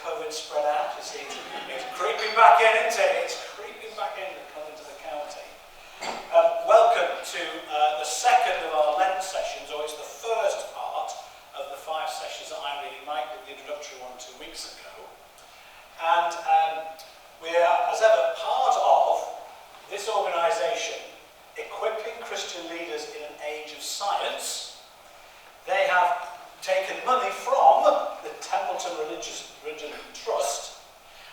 COVID spread out, you see. It's creeping back in, isn't it? It's creeping back in and coming to the county. Welcome to the second of our Lent sessions, or it's the first part of the 5 sessions that I'm leading. Mike did the introductory one 2 weeks ago. And we are, as ever, part of this organisation equipping Christian leaders in an age of science. They have taken money from the Templeton Religion Trust,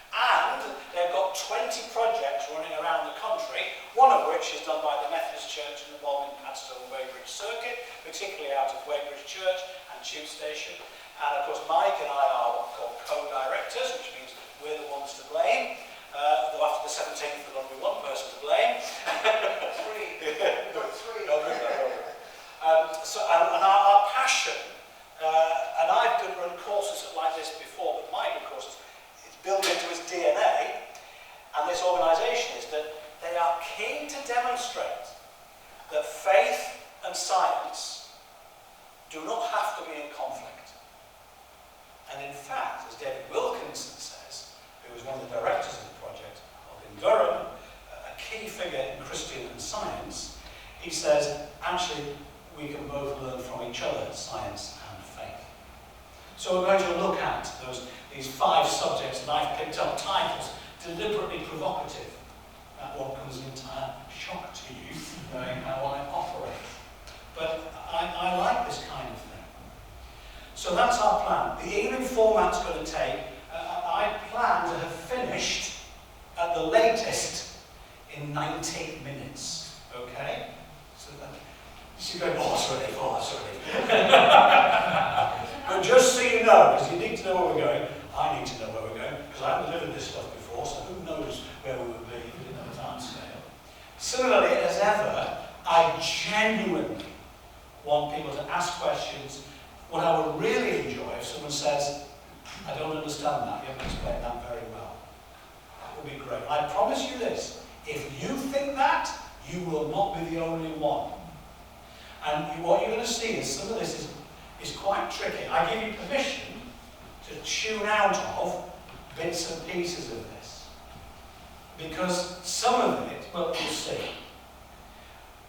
and they've got 20 projects running around the country, one of which is done by the Methodist Church in the Bolton, Padstow and Weybridge circuit, particularly out of Weybridge Church and Tube Station. And of course Mike and I are what we call co-directors, which means we're the ones to blame, though after the 17th there'll only be one person to blame. Three. And our passion, and I've run courses like this before, but Mike, of course, it's built into his DNA, and this organisation is that they are keen to demonstrate that faith and science do not have to be in conflict. And in fact, as David Wilkinson says, who was one of the directors of the project up in Durham, a key figure in Christian and science, he says, actually, we can both learn from each other, science and faith. So we're going to look at these 5 subjects that I've picked up, titles deliberately provocative. That one comes as an entire shock to you, knowing how I operate. But I like this kind of thing. So that's our plan. The evening format's going to take, I plan to have finished at the latest in 90 minutes. Okay? So that, you're going, oh, sorry. But just so you know, because you need to know where we're going, I need to know where we're going, because I haven't delivered this stuff before, so who knows where we would be if we didn't have a time scale. Similarly, as ever, I genuinely want people to ask questions. What I would really enjoy if someone says, I don't understand that, you haven't explained that very well. That would be great. I promise you this, if you think that, you will not be the only one. And what you're going to see is some of this is quite tricky. I give you permission to tune out of bits and pieces of this. Because some of it, well, you'll see.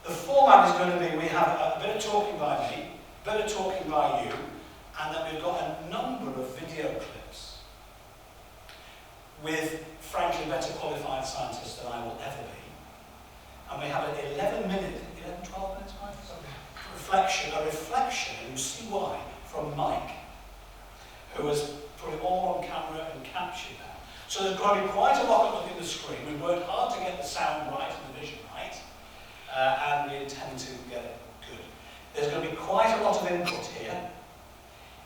The format is going to be, we have a bit of talking by me, a bit of talking by you, and then we've got a number of video clips with, frankly, better qualified scientists than I will ever be. And we have an 12 minutes, Mike? A reflection, and you see why, from Mike, who has put it all on camera and captured that. So there's going to be quite a lot of looking at the screen. We've worked hard to get the sound right and the vision right, and we intend to get it good. There's going to be quite a lot of input here.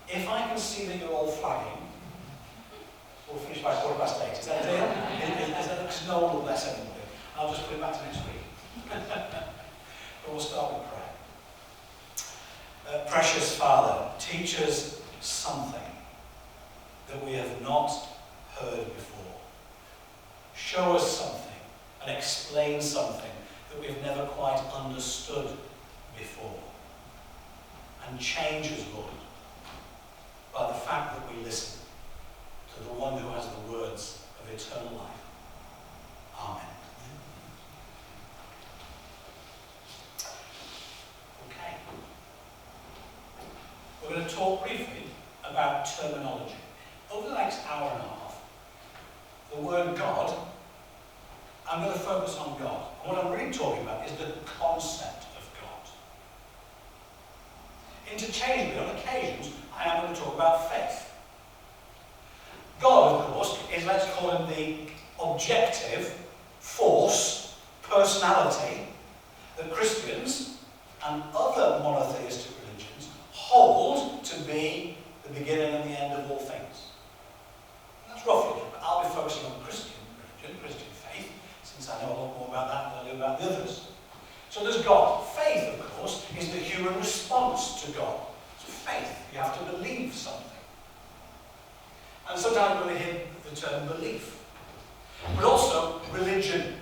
If I can see that you're all flagging, we'll finish by 8:15. Is that a deal? Is that no or less anyway? I'll just put it back to next week. But we'll start with prayer. Precious Father, teach us something that we have not heard before. Show us something and explain something that we've never quite understood before. And change us, Lord, by the fact that we listen to the one who has the words of eternal life. Amen. Okay. We're going to talk briefly about terminology. Over the next hour and a half, the word God, I'm going to focus on God. And what I'm really talking about is the concept of God. Interchangeably, on occasions, I am going to talk about faith. God, of course, is, let's call him the objective force, personality, that Christians and other monotheistic religions hold to be the beginning and the end of all things. And that's roughly it, but I'll be focusing on Christian religion, Christian faith, since I know a lot more about that than I do about the others. So there's God. Faith, of course, is the human response to God. So faith, you have to believe something. And sometimes we hear the term belief. But also religion.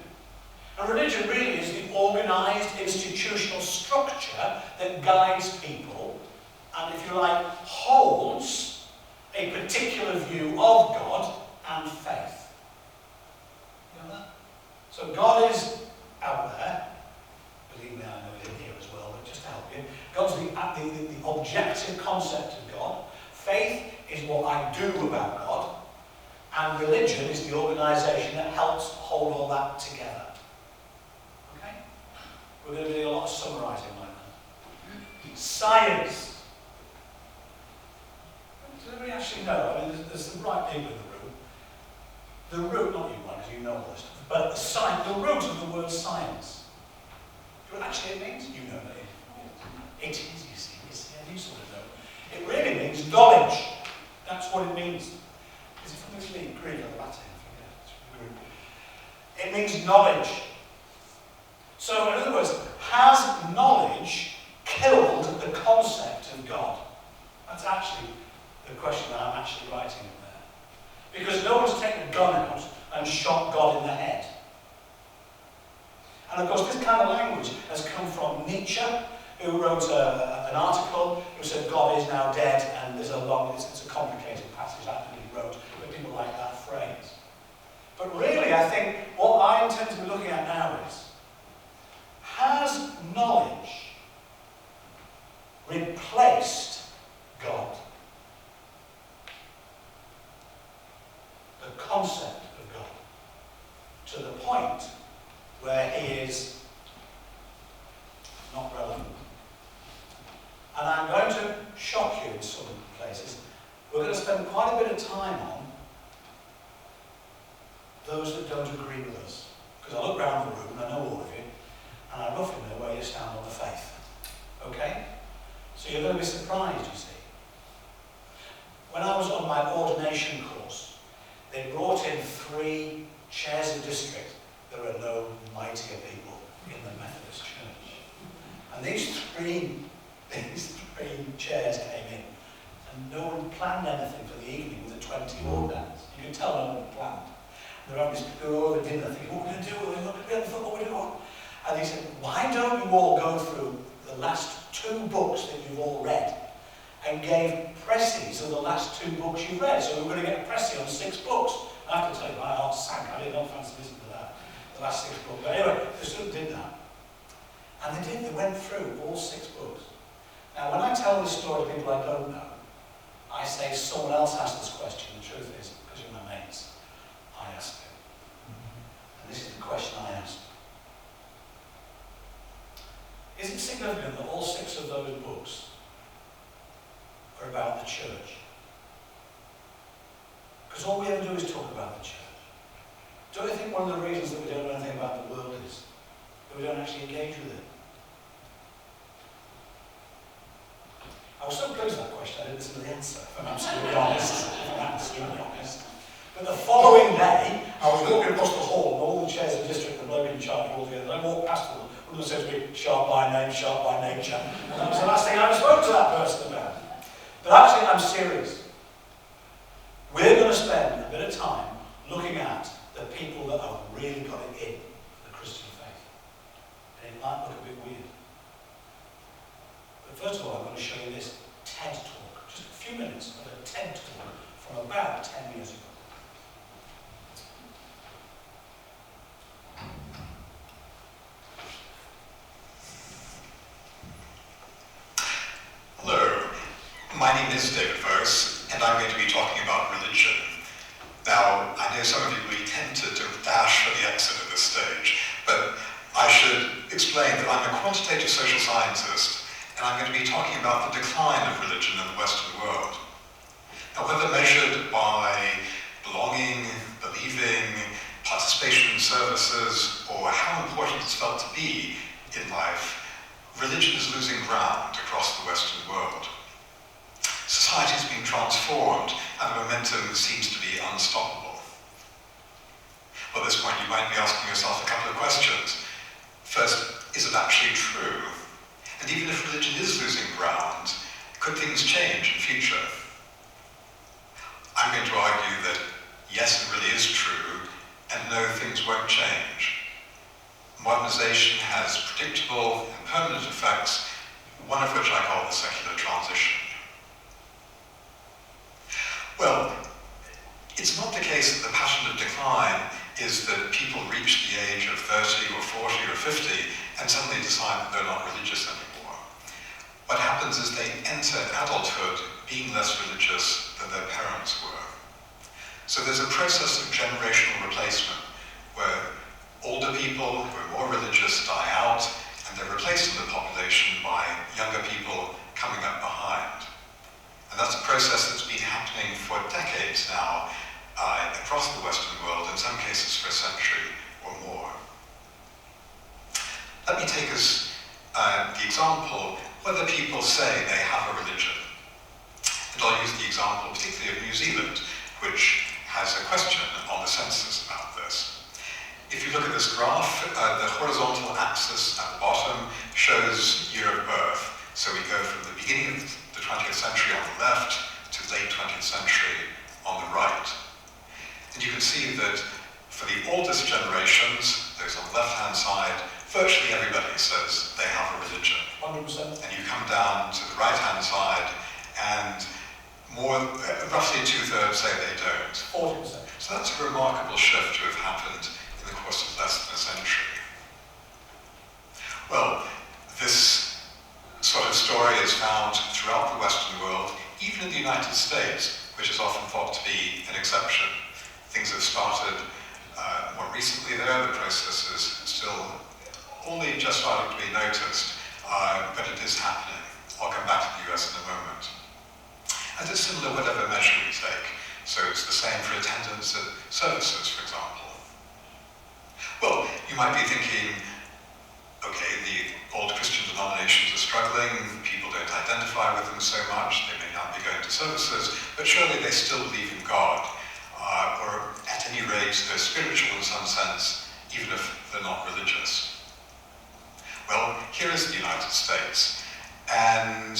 And religion really is the organised institutional structure that guides people and, if you like, holds a particular view of God and faith. You know that? So God is out there. Believe me, I know he's in here as well, but just to help you. God's the objective concept of God. Faith is what I do about God. And religion is the organisation that helps hold all that together. Okay? We're going to do a lot of summarising like that. Science. Does anybody actually know? I mean, there's the right people in the room. The root, not you, because you know all this stuff, but the root of the word science. Do you know what actually it means? You know that it is, you see. You sort of know. It really means knowledge. That's what it means. Is it from the Greek or Latin? It means knowledge. So, in other words, has knowledge killed the concept of God? That's actually the question that I'm actually writing up there. Because no one's taken a gun out and shot God in the head. And of course, this kind of language has come from Nietzsche, who wrote an article who said God is now dead, and there's it's a complicated passage that he wrote, but people like that phrase. But really, I think what I intend to be looking at now is, has knowledge replaced God? The concept of God, to the point where he is not relevant. And I'm going to shock you in some places. We're going to spend quite a bit of time on those that don't agree with us. Because I look around the room and I know all of you, and I roughly know where you stand on the faith. Okay? So you're going to be surprised, you see. When I was on my ordination course, they brought in 3 chairs of district. There are no mightier people in the Methodist Church. And these three chairs came in, and no one planned anything for the evening with a 20-year-old dance. You can tell no one planned. They were over dinner thinking, what are we going to do? We haven't thought what we're doing. And he said, why don't you all go through the last 2 books that you've all read, and gave presses of the last 2 books you've read. So we're going to get a pressy on 6 books. I have to tell you, my heart sank. I didn't fancy listening to that, the last 6 books. But anyway, the student did that. And they did. They went through all 6 books. Now, when I tell this story to people I don't know, I say someone else asked this question. The truth is, because you're my mates, I asked it. And this is the question I asked. Is it significant that all 6 of those books are about the church? Because all we ever do is talk about the church. Don't you think one of the reasons that we don't know anything about the world is that we don't actually engage with it? I was so pleased with that question, I didn't listen to the answer, if I'm absolutely honest. But the following day, I was walking across the hall, and all the chairs of the district, the bloke in charge, all together, and I walked past them. One of them says to me, sharp by name, sharp by nature. And that was the last thing I ever spoke to that person about. But actually, I'm serious. We're going to spend a bit of time looking at the people that have really got it in the Christian faith. And it might look a bit weird. But first of all, I'm going to show you this TED talk. Just a few minutes of a TED talk from about 10 years ago. Hello, my name is David Ferris, and I'm going to be talking about religion. Now, I know some of you will be tempted to dash for the exit at this stage, but I should explain that I'm a quantitative social scientist, and I'm going to be talking about the decline of religion in the Western world. Now, whether measured by belonging, believing, participation in services, or how important it's felt to be in life, religion is losing ground across the Western world. Society is being transformed, and the momentum seems to be unstoppable. Well, at this point, you might be asking yourself a couple of questions. First, is it actually true? And even if religion is losing ground, could things change in future? I'm going to argue that yes, it really is true, and no, things won't change. Modernization has predictable and permanent effects, one of which I call the secular transition. Well, It's not the case that the pattern of decline is that people reach the age of 30 or 40 or 50 and suddenly decide that they're not religious anymore. What happens is they enter adulthood being less religious than their parents were. So there's a process of generational replacement where older people who are more religious die out and they're replaced in the population by younger people coming up behind. And that's a process that's been happening for decades now across the Western world, in some cases for a century or more. Let me take as the example whether people say they have a religion. And I'll use the example particularly of New Zealand, which has a question on the census about this. If you look at this graph, the horizontal axis at the bottom shows year of birth. So we go from the beginning of the 20th century on the left to late 20th century on the right. And you can see that for the oldest generations, those on the left-hand side, virtually everybody says they have a religion. 100%. And you come down to the right-hand side, and roughly two-thirds say they don't. 40%. So that's a remarkable shift to have happened in the course of less than a century. Well, this sort of story is found throughout the Western world, even in the United States, which is often thought to be an exception. Things have started more recently there. The process is still only just starting to be noticed, but it is happening. I'll come back to the US in a moment. And it's similar whatever measure we take. So it's the same for attendance at services, for example. Well, you might be thinking, okay, the old Christian denominations are struggling, people don't identify with them so much, they may not be going to services, but surely they still believe in God, or at any rate, they're spiritual in some sense, even if they're not religious. Well, here is the United States, and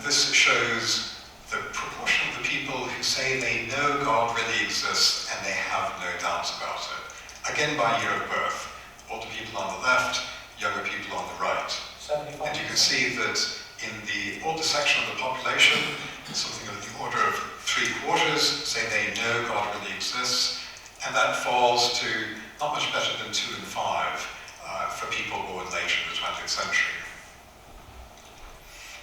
this shows the proportion of the people who say they know God really exists and they have no doubts about it. Again, by year of birth, older people on the left, younger people on the right. 75%. And you can see that in the older section of the population, something of the order of 3/4 say they know God really exists, and that falls to not much better than 2 in 5 for people born later in the 20th century.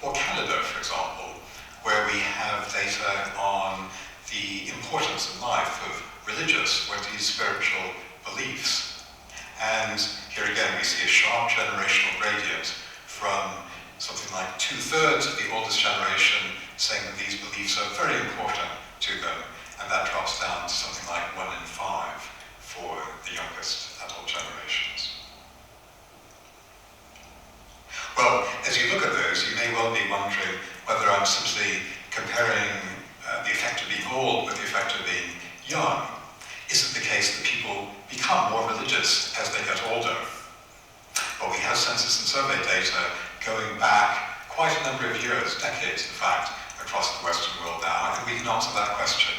Or Canada, for example, where we have data on the importance in life of religious or these spiritual beliefs. And here again we see a sharp generational gradient from something like 2/3 of the oldest generation saying that these beliefs are very important to them, and that drops down to something like 1 in 5 for the youngest adult generations. Well, as you look at those, you may well be wondering whether I'm simply comparing the effect of being old with the effect of being young. Is it the case that people become more religious as they get older? Well, we have census and survey data going back quite a number of years, decades in fact, across the Western world now, and we can answer that question.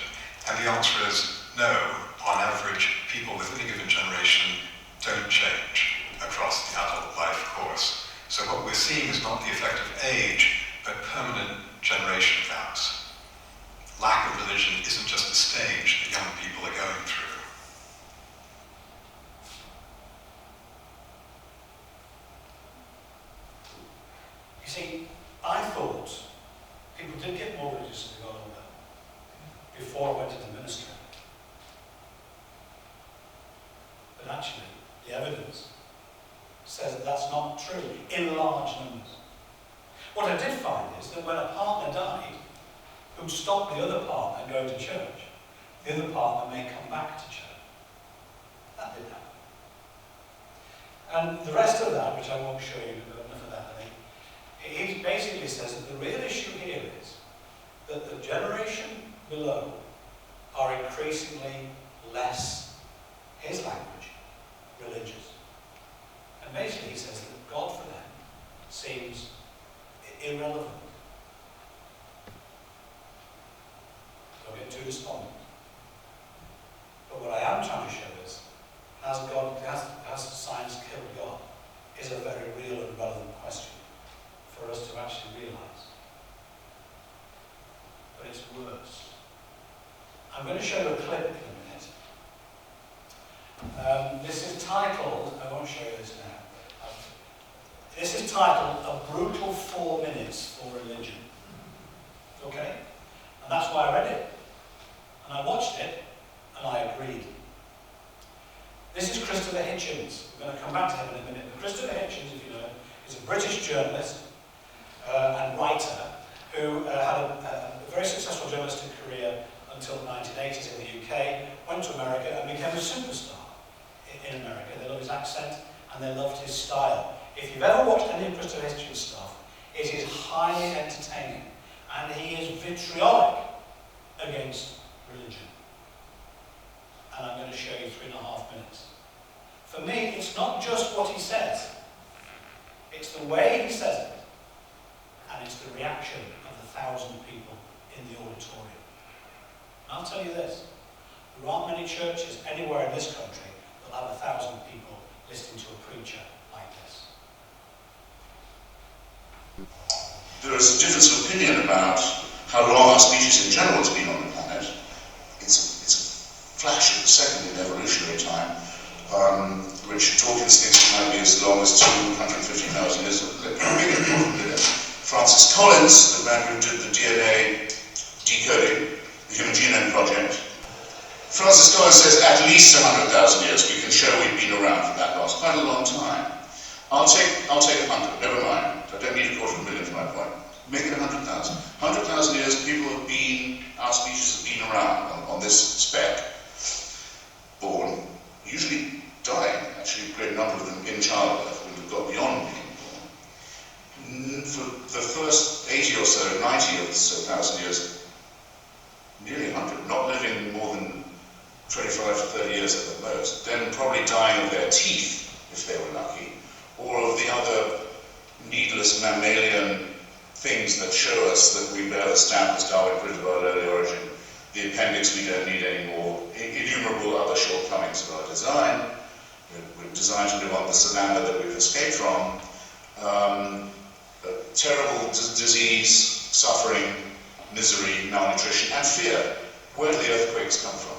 And the answer is no. On average, people within a given generation don't change across the adult life course. So what we're seeing is not the effect of age, but permanent generation gaps. Lack of religion isn't just a stage that young people are going through. You see, I thought people did get more religious as they got older, before I went into ministry. But actually, the evidence says that that's not true in large numbers. What I did find is that when a partner died, who stopped the other partner going to church, the other partner may come back to church. That did happen. And the rest of that, which I won't show you, but enough of that, I think, it basically says that the real issue here is that the generation below are increasingly less, his language, religious. And basically he says that God for them seems irrelevant. Don't get too despondent. But what I am trying to show is, has science killed God? Is a very real and relevant question for us to actually realise. But it's worse. I'm going to show you you a clip in a minute. This is titled, I won't show you this now. This is titled A Brutal 4 Minutes for Religion. Okay? And that's why I read it. And I watched it, and I agreed. This is Christopher Hitchens. We're going to come back to him in a minute. But Christopher Hitchens, if you know him, is a British journalist and writer who had a very successful journalistic career until the 1980s in the UK, went to America and became a superstar in America. They love his accent and they loved his style. If you've ever watched any of Christopher Hitchens' stuff, it is highly entertaining and he is vitriolic against religion. And I'm going to show you 3.5 minutes. For me, it's not just what he says, it's the way he says it, and it's the reaction of the 1,000 people in the auditorium. And I'll tell you this, there aren't many churches anywhere in this country that have 1,000 people listening to a preacher like this. There is a difference of opinion about how long our species in general has been on the planet. It's a flash of a second in evolutionary time. Richard Dawkins thinks it might be as long as 250,000 years. Francis Collins, the man who did the DNA decoding, the Human Genome Project, Francis Collins says at least 100,000 years. We can show we've been around for that long, quite a long time. I'll take 100, never mind. I don't need 250,000 for my point. Make it 100,000. 100,000 years, people have been, our species have been around on this speck, born, usually dying, actually a great number of them in childbirth when we've got beyond being born. For the first 80 or so, 90 or so thousand years, nearly 100, not living more than 25 to 30 years at the most, then probably dying of their teeth, if they were lucky, or of the other needless mammalian things that show us that we bear the stamp as Darwin proved of our early origin. The appendix we don't need anymore, innumerable other shortcomings of our design. We're designed to live on the savannah that we've escaped from. Terrible disease, suffering, misery, malnutrition, and fear. Where do the earthquakes come from?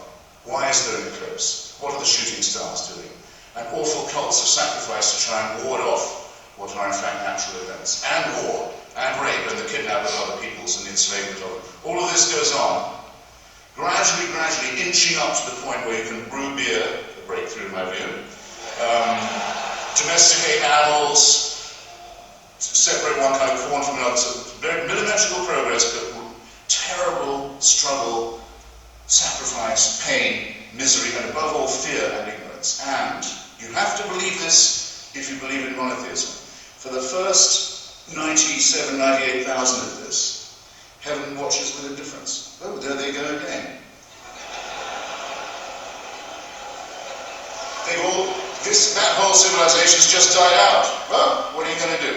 Why is there an eclipse? What are the shooting stars doing? And awful cults of sacrifice to try and ward off what are in fact natural events. And war, and rape, and the kidnapping of other peoples and the enslavement of them. All of this goes on, gradually inching up to the point where you can brew beer, a breakthrough in my view, domesticate animals, separate one kind of corn from another. So very millimetrical progress, but terrible struggle, sacrifice, pain, misery, and above all fear and ignorance. And you have to believe this if you believe in monotheism. For the first 97, 98,000 of this, heaven watches with indifference. Oh, there they go again. That whole civilization's just died out. Well, what are you going to do?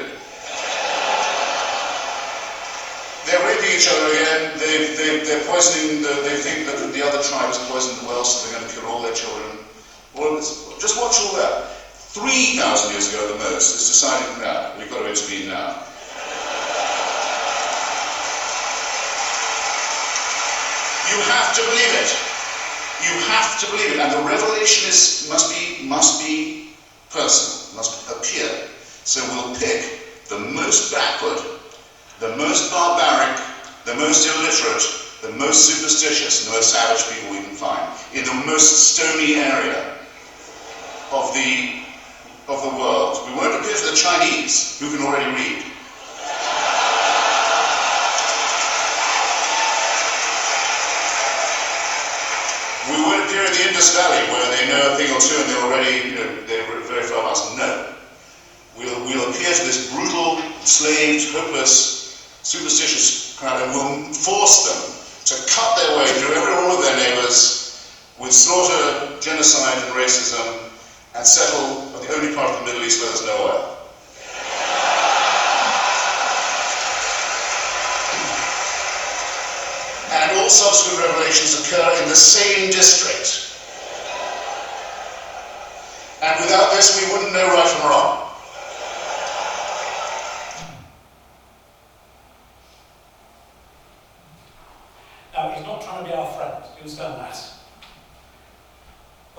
They're raping each other again. They're poisoning. They think that the other tribe has poisoned the well, so they're going to kill all their children. All of this. Just watch all that. 3,000 years ago, the most, it's decided now. We've got to intervene now. You have to believe it. You have to believe it, and the revelation must be personal, must appear. So we'll pick the most backward, the most barbaric, the most illiterate, the most superstitious, and the most savage people we can find in the most stony area of the world. We won't appear to the Chinese, who can already read. We won't appear in the Indus Valley, where they know a thing or two and they're already, they're very far past. No. We'll appear to this brutal, enslaved, hopeless, superstitious crowd, and we'll force them to cut their way through all of their neighbors with slaughter, genocide, and racism, and settle on the only part of the Middle East where there's no oil. And all subsequent revelations occur in the same district. And without this, we wouldn't know right from wrong. Now, he's not trying to be our friend. You understand that?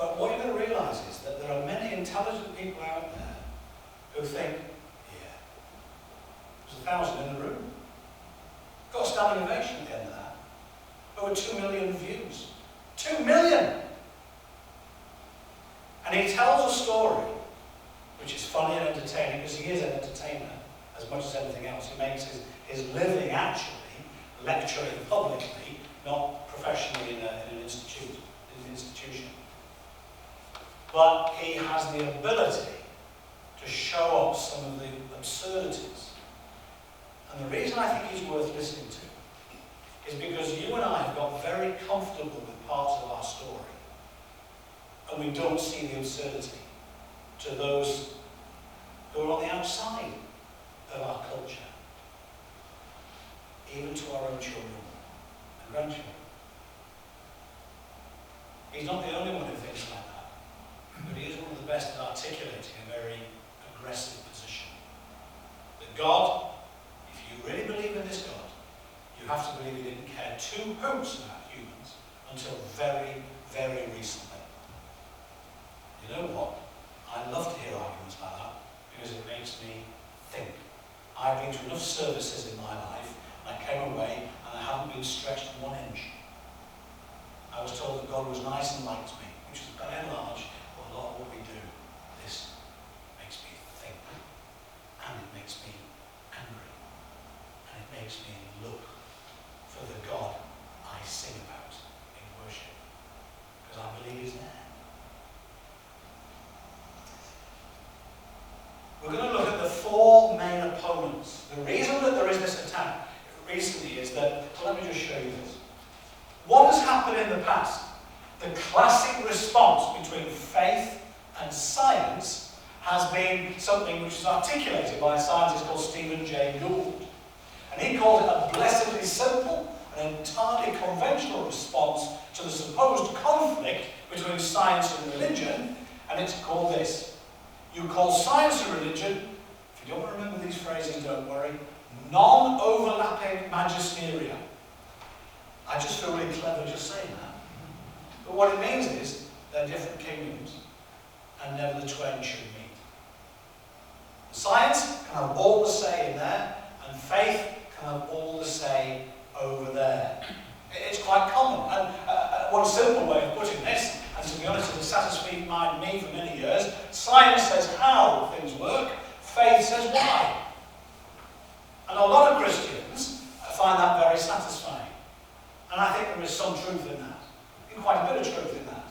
But what you're going to realise is that there are many intelligent people out there who think, yeah, there's 1,000 in the room. Got a standing ovation at the end of that. Over 2 million views. 2 million! And he tells a story which is funny and entertaining, because he is an entertainer as much as anything else. He makes his living actually lecturing publicly, not professionally in an institution. But he has the ability to show up some of the absurdities. And the reason I think he's worth listening to is because you and I have got very comfortable with parts of our story, and we don't see the absurdity to those who are on the outside of our culture, even to our own children and grandchildren. He's not the only one who thinks like that, but he is one of the best at articulating a very aggressive position. That God, if you really believe in this God, you have to believe he didn't care two hoots about humans until very, very recently. You know what? I love to hear arguments like that because it makes me think. I've been to enough services in my life, and I came away and I haven't been stretched 1 inch. I was told that God was nice and liked me, which is by and large a lot of what we do. This makes me think, and it makes me angry, and it makes me look for the God I sing about in worship, because I believe he's there. We're going to look at the 4 main opponents. The reason that there is this attack recently is that, well, let me just show you this. What has happened in the past? The classic response between faith and science has been something which is articulated by a scientist called Stephen Jay Gould. And he called it a blessedly simple and entirely conventional response to the supposed conflict between science and religion, and it's called this. You call science and religion, if you don't remember these phrases, don't worry, non-overlapping magisteria. I just feel really clever just saying that. But what it means is they're different kingdoms, and never the twain should meet. Science can have all the say in there, and faith can have all the say over there. It's quite common. And one simple way of putting this, and to be honest, it has satisfied me for many years, science says how things work, faith says why. And a lot of Christians find that very satisfying. And I think there is some truth in that. Quite a bit of truth in that.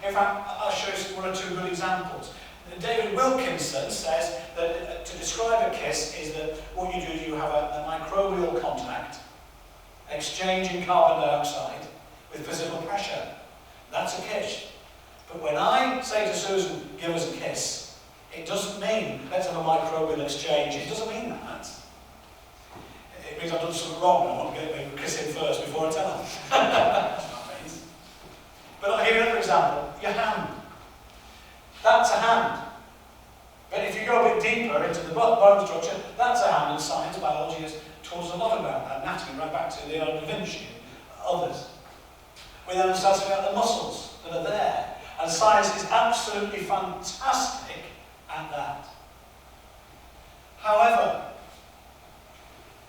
In fact, I'll show you 1 or 2 good examples. David Wilkinson says that to describe a kiss is that what you do is you have a microbial contact, exchanging carbon dioxide with physical pressure. That's a kiss. But when I say to Susan, give us a kiss, it doesn't mean let's have a microbial exchange. It doesn't mean that. It means I've done something wrong and I want to get a kiss in first before I tell her. That's what it means. But I'll give you another example. Your hand. That's a hand. But if you go a bit deeper into the bone structure, that's a hand, and science, biology has taught us a lot about that. Anatomy, right back to Leonardo da Vinci and others. We then start about the muscles that are there. And science is absolutely fantastic at that. However,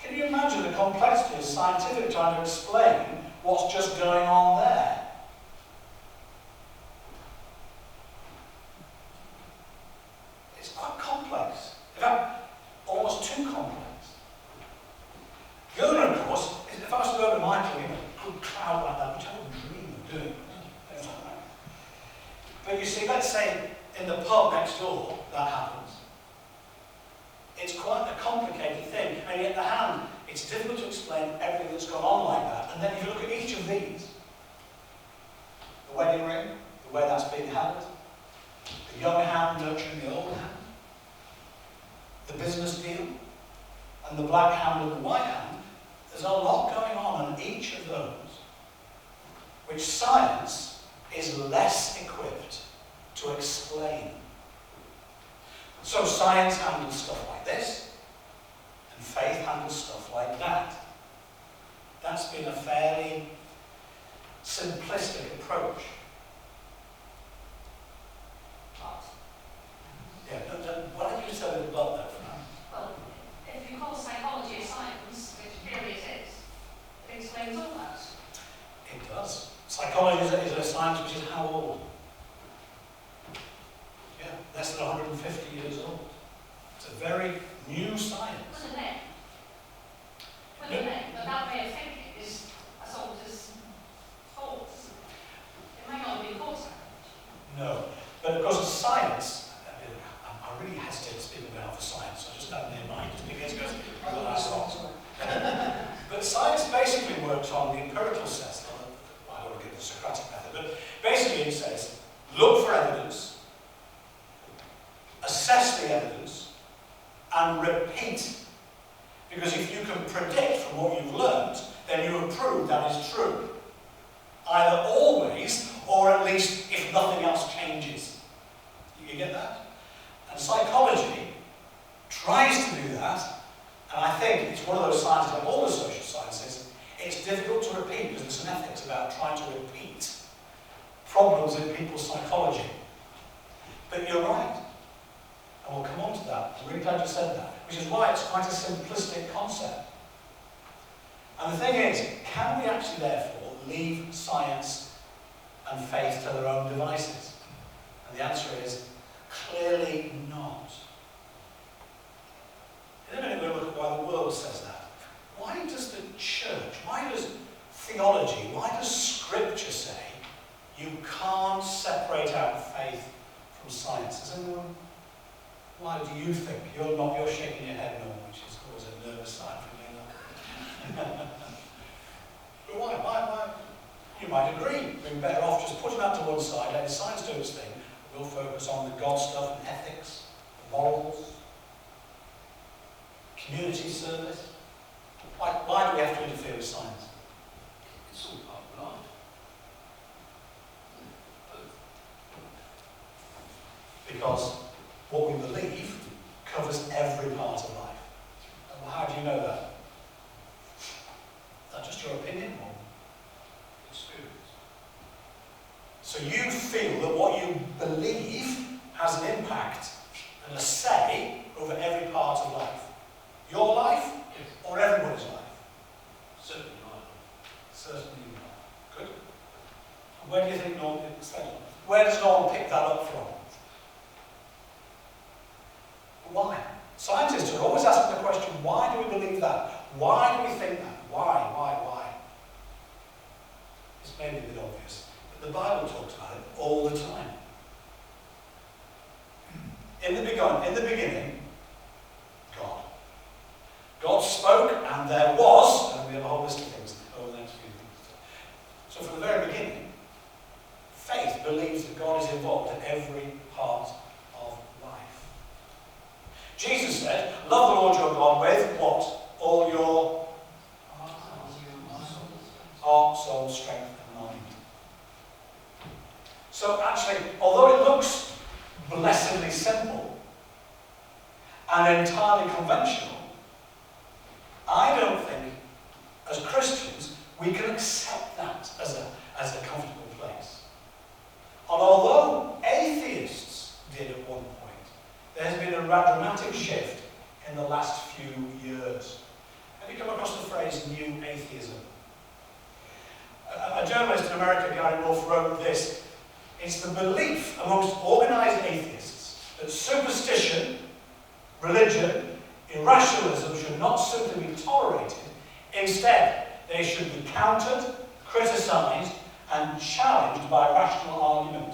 can you imagine the complexity of scientific trying to explain what's just going on there? It's quite complex. In fact, almost too complex. The other, of course, is if I was to go to Michael in a good cloud like that, which I wouldn't dream of doing, things like that. But you see, let's say in the pub next door that happens. It's quite a complicated thing, and yet the hand, it's difficult to explain everything that's gone on like that. And then if you look at each of these, the wedding ring, the way that's being held, the young hand nurturing the old hand, the business deal, and the black hand and the white hand, there's a lot going on in each of those, which science is less equipped to explain. So science handles stuff like this, and faith handles stuff like that. That's been a fairly simplistic approach. how old? Yeah, less than 150 years old. It's a very new science. What's the name? What's the name? But that way of thinking is as old as thoughts. It might not be thoughts. No. But of course, science, I really hesitate to speak about for science, so just have it in mind, just because it goes, well, that's wrong. But science basically works on the empirical sense. I don't want to give the Socratic method, but basically it says, look for evidence, assess the evidence, and repeat. Because if you can predict from what you've learned, then you have proved that is true. Either always, or at least if nothing else changes. You get that? And psychology tries to do that, and I think it's one of those sciences, like all the social sciences, it's difficult to repeat because there's an ethics about trying to repeat problems in people's psychology. But you're right. And we'll come on to that. I'm really glad you said that. Which is why it's quite a simplistic concept. And the thing is, can we actually therefore leave science and faith to their own devices? And the answer is, clearly not. In a minute we'll look at why the world says that. Why does the church, why does theology, why does scripture say you can't separate out faith from science? Does anyone, why do you think? You're shaking your head no, which is always a nervous sign for me. But why? You might agree. We're better off just putting that to one side, letting science do its thing. We'll focus on the God stuff and ethics, morals, community service. Why do we have to interfere with science? It's all part of life. Because what we believe covers every part of life. And how do you know that? Is that just your opinion or Experience. so you feel that what you believe has an impact and a say over every part of life? Your life or everybody's life? Certainly not. Certainly not. Good. And where do you think Norman, where does Norman pick that up from? Why? Scientists are always asking the question, why do we believe that? Why do we think that? Why? It's maybe a bit obvious, but the Bible talks about it all the time. In the beginning, God. God spoke and there was, and we have a whole list of things over the next few things. So from the very beginning, faith believes that God is involved in every part of life. Jesus said, love the Lord your God with what? All your heart, soul, strength, and mind. So actually, although it looks blessedly simple and entirely conventional, I don't think, as Christians, we can accept that as a comfortable place. And although atheists did at one point, there has been a dramatic shift in the last few years. Have you come across the phrase new atheism? A journalist in America, Gary Wolf, wrote this: it's the belief amongst organised atheists that superstition, religion, irrationalism should not simply be tolerated. Instead, they should be countered, criticised, and challenged by rational argument,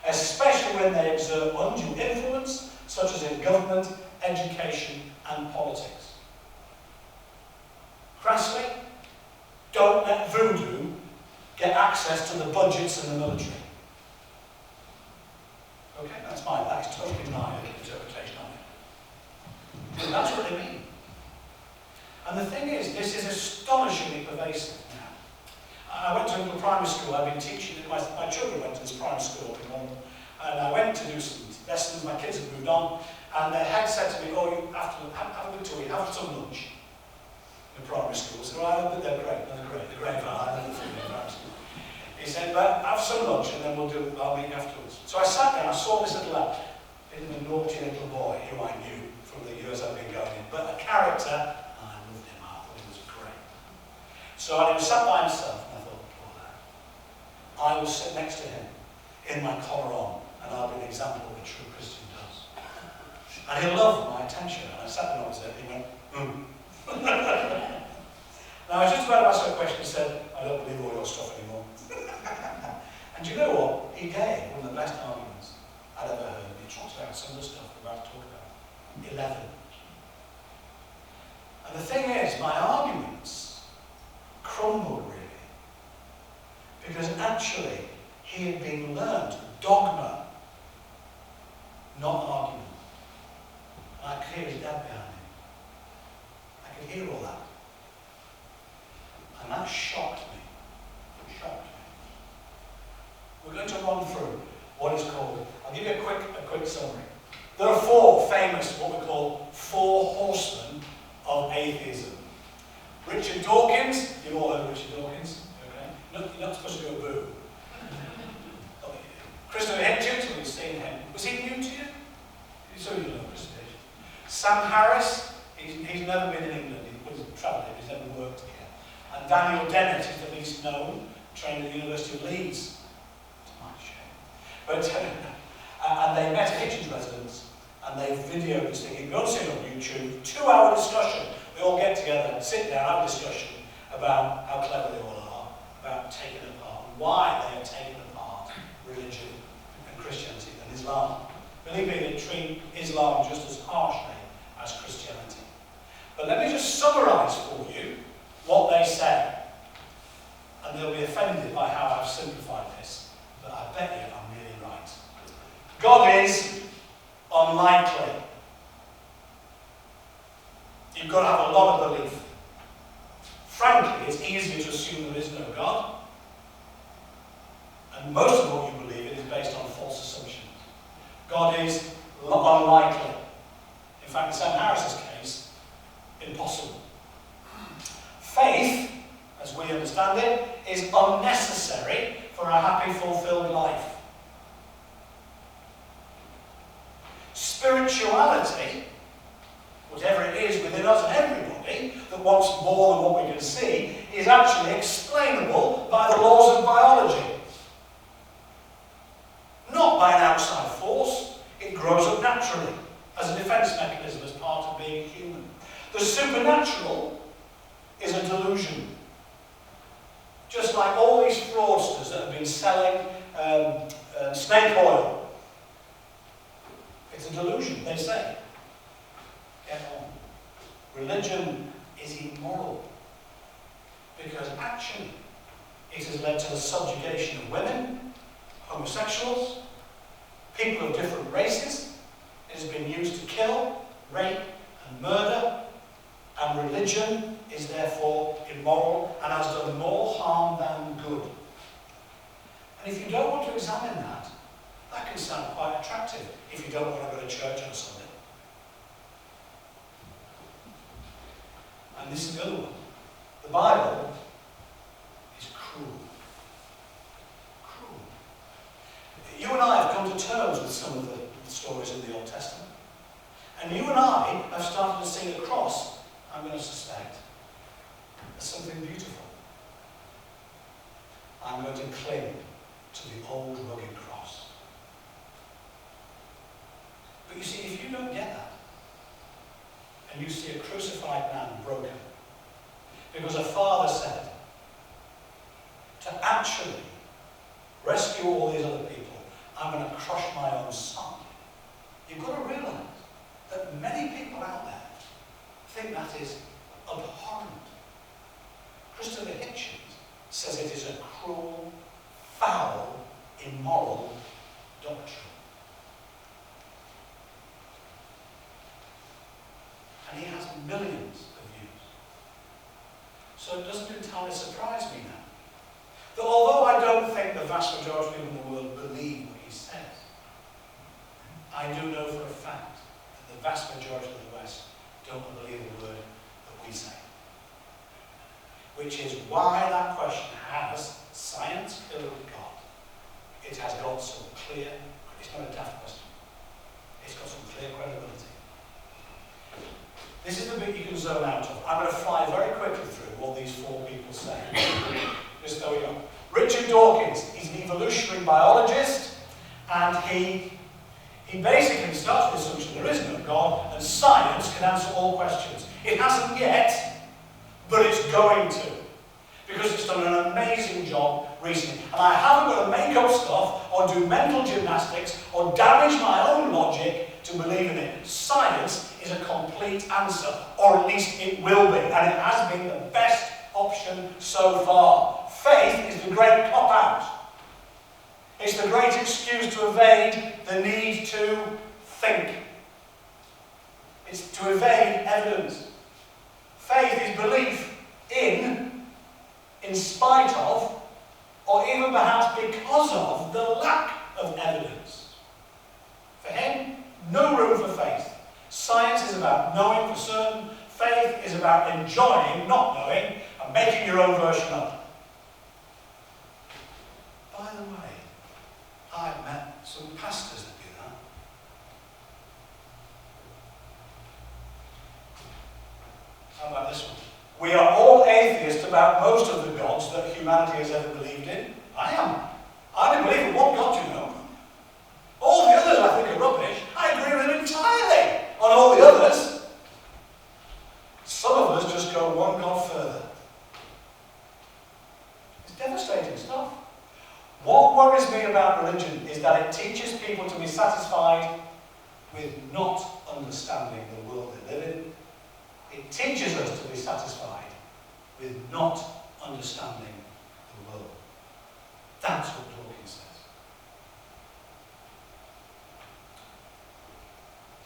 especially when they exert undue influence, such as in government, education, and politics. Crassly, don't let voodoo get access to the budgets and the military. Okay, that's totally my interpretation of it. And that's what they mean. And the thing is, this is astonishingly pervasive now. I went to a primary school. I've been teaching, my children went to this primary school in London, and I went to do some lessons. My kids had moved on, and their head said to me, oh, you have a bit to eat, have some lunch. In the primary school. So they're great, they're great. I love the food in primary school. He said, but have some lunch and then I'll meet you afterwards. So I sat there and I saw this little lad, a naughty little boy who I knew from the years I've been going in, but a character, and I loved him, I thought he was great. So he was sat by himself, and I thought, poor lad, I will sit next to him, in my collar on, and I'll be an example of what a true Christian does. And he loved my attention, and I sat down opposite, and he went, Now, I was just about to ask her a question. He said, I don't believe all your stuff anymore. And do you know what? He gave one of the best arguments I'd ever heard. He talked about some of the stuff we're about to talk about. 11. And the thing is, my arguments crumbled really. Because actually, he had been learned dogma, not argument. And I could hear his dad behind him. I could hear all that. And that shocked me. It shocked me. We're going to run through what is called, I'll give you a quick summary. There are 4 famous, what we call 4 horsemen of atheism. Richard Dawkins, you've all heard of Richard Dawkins, okay? You're not supposed to go boo. Christopher Hitchens, we've seen him. Was he new to you? So you know Christopher Hitchens. Sam Harris, he's never been in England, he's travelled, he's never worked here. And Daniel Dennett is the least known, trained at the University of Leeds. To my shame. But, and they met a Hitchens residence, and they videoed this thing. You can go and see it on YouTube. 2-hour discussion. We all get together, sit down, have a discussion about how clever they all are, about taking apart, why they have taken apart religion and Christianity and Islam. Believe me, they treat Islam just as harshly as Christianity. But let me just summarise for you what they say. And they'll be offended by how I've simplified this, but I bet you I'm really right. God is unlikely. You've got to have a lot of belief. Frankly, it's easier to assume there is no God. And most of what you believe in is based on false assumptions. God is unlikely. In fact, in Sam Harris's case, impossible. Faith, as we understand it, is unnecessary for a happy, fulfilled life. Spirituality, whatever it is within us and everybody that wants more than what we can see, is actually explainable by the laws of biology. Not by an outside force. It grows up naturally as a defense mechanism, as part of being human. The supernatural is a delusion. Just like all these fraudsters that have been selling snake oil. It's a delusion, they say. Get on. Religion is immoral. Because actually, it has led to the subjugation of women, homosexuals, people of different races. It has been used to kill, rape, and murder. And religion is therefore immoral and has done more harm than good. And if you don't want to examine that, that can sound quite attractive if you don't want to go to church on a Sunday. And this is the other one. The Bible is cruel. Cruel. You and I have come to terms with some of the stories in the Old Testament. And you and I have started to see the cross, I'm going to suspect, as something beautiful. I'm going to cling to the old rugged cross. But you see, if you don't get that, and you see a crucified man broken, because a father said, to actually rescue all these other people, I'm going to crush my own son. You've got to realise that many people out there think that is abhorrent. Christopher Hitchens says it is a cruel, foul, immoral doctrine. And he has millions of views. So it doesn't entirely surprise me now that although I don't think the vast majority of people in the world believe what he says, I do know for a fact that the vast majority of the West don't believe the word that we say. Which is why that question has science killed God. It has got some clear, it's not a daft question, it's got some clear credibility. This is the bit you can zone out of. I'm going to fly very quickly through what these 4 people say. Just there we go. Richard Dawkins, he's an evolutionary biologist. And he basically starts with the assumption there is no God, and science can answer all questions. It hasn't yet, but it's going to, because it's done an amazing job recently. And I haven't got to make up stuff or do mental gymnastics or damage my own logic to believe in it. Science is a complete answer, or at least it will be, and it has been the best option so far. Faith is the great cop-out. It's the great excuse to evade the need to think. It's to evade evidence. Faith is belief in spite of, or even perhaps because of, the lack of evidence. For him, no room for faith. Science is about knowing for certain. Faith is about enjoying not knowing and making your own version up. By the way, I've met some pastors that do that. How about this one? We are all atheists about most of the gods that humanity has ever believed in. I am. I only believe in one God, you know. All the others I think are rubbish. I agree with them entirely on all the others. Some of us just go one God further. It's devastating stuff. What worries me about religion is that it teaches people to be satisfied with not understanding the world they live in. It teaches us to be satisfied with not understanding the world. That's what Dawkins says.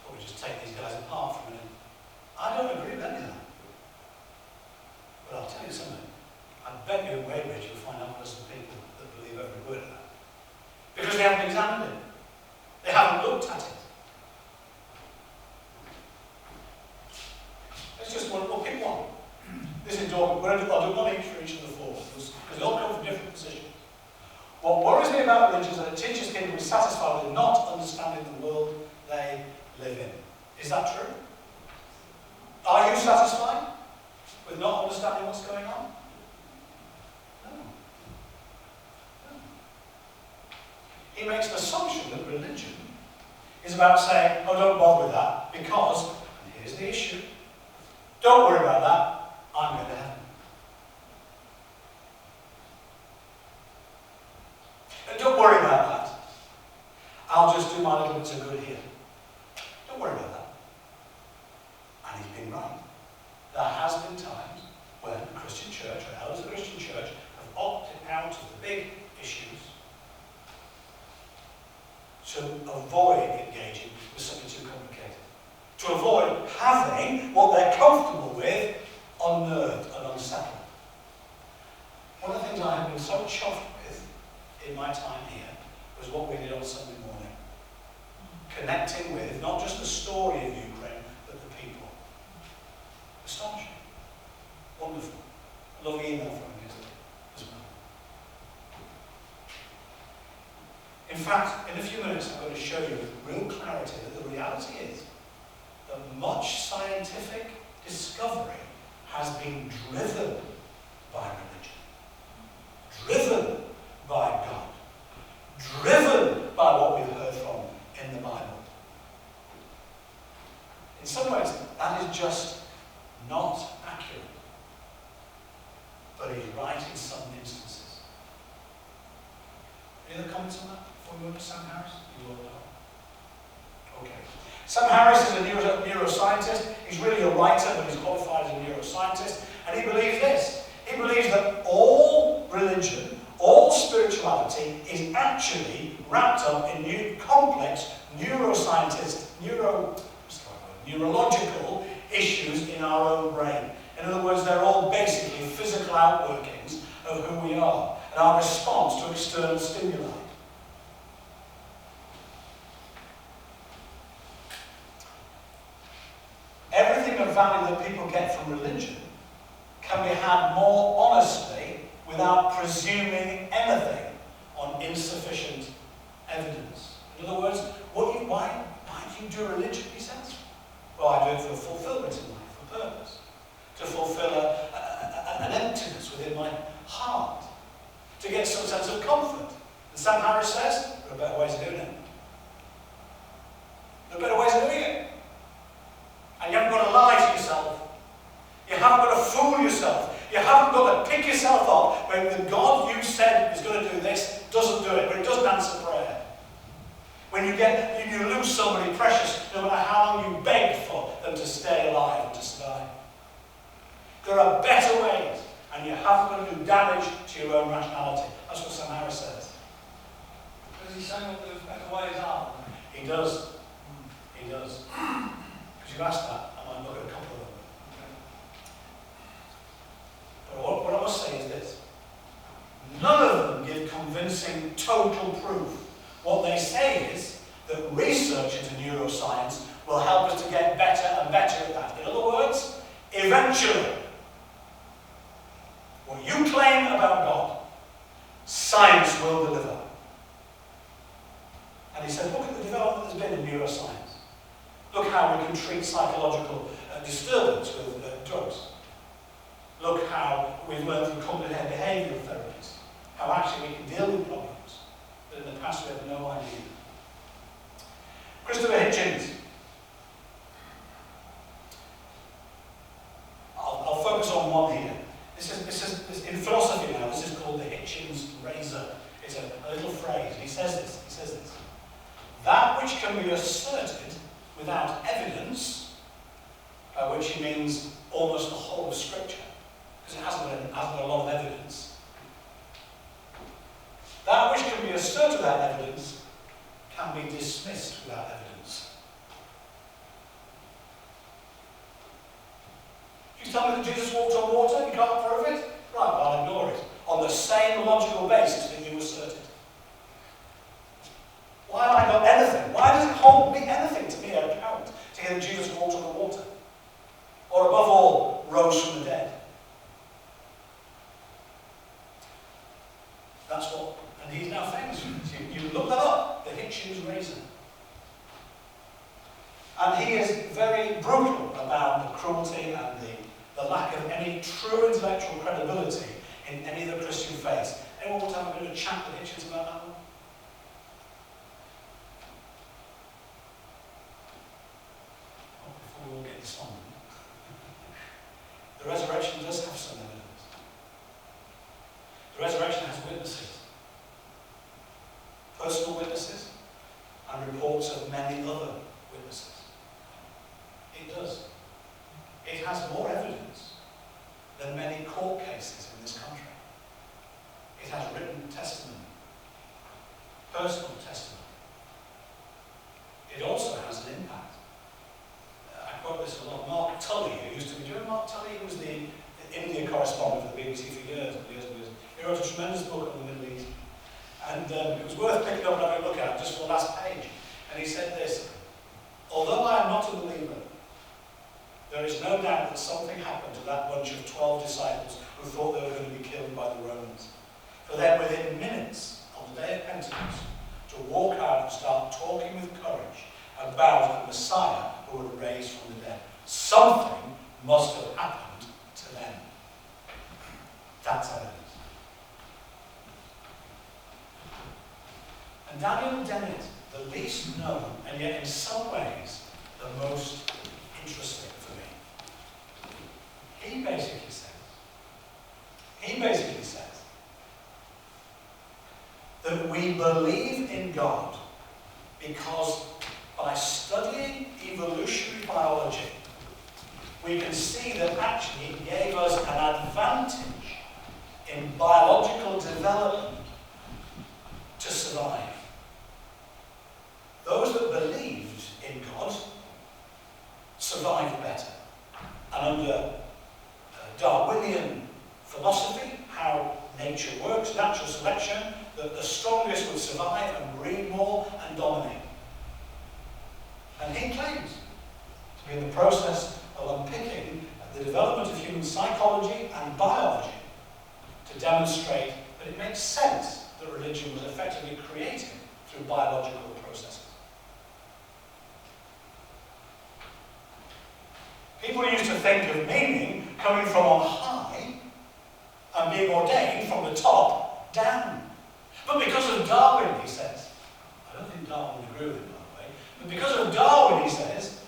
Or we just take these guys apart for a minute. I don't agree with any of that. But I'll tell you something. I bet you in Weybridge you'll find out there's some people that believe every word of that. Because they haven't examined it. They haven't looked at it. Let's just we'll pick one. This is Dawkins. I'll do one each for each of the four, because they all come from different positions. What worries me about religion is that it teaches people to be satisfied with not understanding the world they live in. Is that true? Are you satisfied with not understanding what's going on? No. He makes an assumption that religion is about saying, oh, don't bother with that, because, and here's the issue, don't worry about that, I'm going to heaven. And don't worry about that. I'll just do my little bits of good here. Don't worry about that. And he's been right. There has been times when the Christian church, or elders of the Christian church, have opted out of the big issues to avoid engaging with something too complicated. To avoid having what they're comfortable with unnerved and unsettled. One of the things I have been so chuffed with in my time here was what we did on Sunday morning. Connecting with not just the story of Ukraine, but the people. Astonishing. Wonderful. I love the email from him yesterday as well. In fact, in a few minutes I'm going to show you with real clarity that the reality is that much scientific discovery has been driven by religion, driven by God, driven by what we've heard from in the Bible. In some ways, that is just not accurate. But he's right in some instances. Any other comments on that before we move to Sam Harris? You all know. Okay. Sam Harris is a neuroscientist. He's really a writer, but he's qualified as a neuroscientist. And he believes this. He believes that all religion, all spirituality is actually wrapped up in complex neurological issues in our own brain. In other words, they're all basically physical outworkings of who we are and our response to external stimuli. Everything of value that people get from religion can be had more honestly without presuming anything on insufficient evidence. In other words, why do you do religion, he says? Well, I do it for fulfillment in life, for purpose. To fulfill an emptiness within my heart. To get some sense of comfort. And Sam Harris says, there are better ways of doing it. you lose somebody precious, no matter how long you beg for them to stay alive and to survive. There are better ways, and you haven't got to do damage to your own rationality. That's what Sam Harris says. Does he say what those better ways are? He does. He does. Because you asked that, I might look at a couple of them. But what I must say is this. None of them give convincing total proof. What they say is that research into neuroscience will help us to get better and better at that. In other words, eventually, what you claim about God, science will deliver. And he said, look at the development there's been in neuroscience. Look how we can treat psychological disturbance with drugs. Look how we've learned from cognitive behavioural therapies, how actually we can deal with problems that in the past we had no idea. Christopher Hitchens. I'll focus on one here. This is in philosophy now. This is called the Hitchens razor. It's a little phrase. He says this. That which can be asserted without evidence, by which he means almost the whole of Scripture, because it hasn't got a lot of evidence. That which can be asserted without evidence can be dismissed without evidence. You tell me that Jesus walked on water, you can't prove it? Right, well, I'll ignore it. On the same logical basis that you asserted. Why have I got anything? Why does it mean anything to me at account to hear that Jesus walked on the water? Or above all, rose from the dead? That's what, and he's now famous for this. You look that up, the Hitchens razor. And he is very brutal about the cruelty and the lack of any true intellectual credibility in any of the Christian faiths. Anyone want to have a bit of a chat with Hitchens about that one? We will get this on. The resurrection does have some evidence. The resurrection has witnesses. Personal witnesses and reports of many other witnesses. It does. It has more evidence than many court cases in this country. It has written testimony. Personal testimony. It also has an impact. I quote this a lot. Mark Tully, who used to be, do you remember Mark Tully? He was the India correspondent for the BBC for years and years and years. He wrote a tremendous book on the Middle East. And it was worth picking up and having a look at just for the last page. And he said this, although I am not a believer, there is no doubt that something happened to that bunch of 12 disciples who thought they were going to be killed by the Romans. For then within minutes of the day of Pentecost, to walk out and start talking with courage about the Messiah who would raise from the dead. Something must have happened to them. That's evidence. And Daniel Dennett, the least known, and yet in some ways the most interesting for me, he basically says that we believe in God because by studying evolutionary biology, we can see that actually it gave us an advantage in biological development to survive. Those that believed in God survived better. And under Darwinian philosophy, how nature works, natural selection, that the strongest would survive and breed more and dominate. And he claims to be in the process of unpicking the development of human psychology and biology to demonstrate that it makes sense that religion was effectively created through biological processes. People used to think of meaning coming from on high and being ordained from the top down. But because of Darwin, he says, I don't think Darwin would agree with him, by the way, but because of Darwin, he says,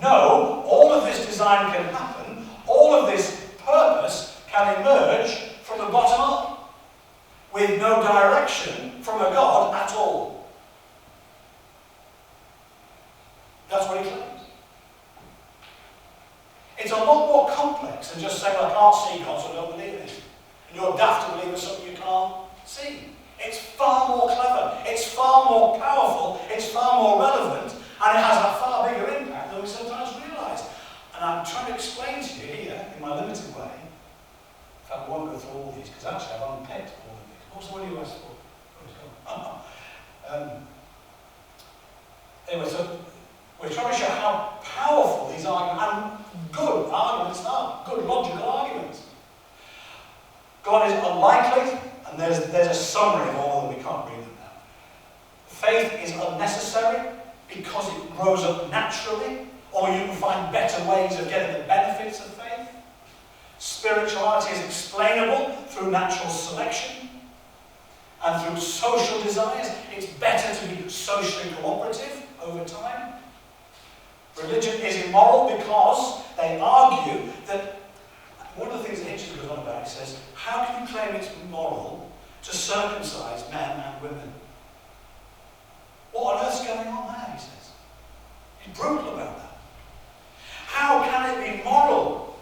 no, all of this design can happen, all of this purpose can emerge from the bottom up, with no direction from a God at all. That's what he claims. It's a lot more complex than just saying, I can't see God, so I don't believe in it. And you're daft to believe in something you can't see. It's far more clever, it's far more powerful, it's far more relevant, and it has a far bigger impact than we sometimes realise. And I'm trying to explain to you here, in my limited way, in fact, I won't go through all these, because actually I've unpicked all of these. What was the one you asked for? Anyway, so we're trying to show how powerful these arguments, and good arguments are, good logical arguments. God is unlikely, and there's a summary of all of them, we can't read them now. Faith is unnecessary because it grows up naturally, or you can find better ways of getting the benefits of faith. Spirituality is explainable through natural selection and through social desires. It's better to be socially cooperative over time. Religion is immoral because they argue that, one of the things that Hitchens goes on about, he says, how can you claim it's moral to circumcise men and women? What on earth's going on there, he says. He's brutal about that. How can it be moral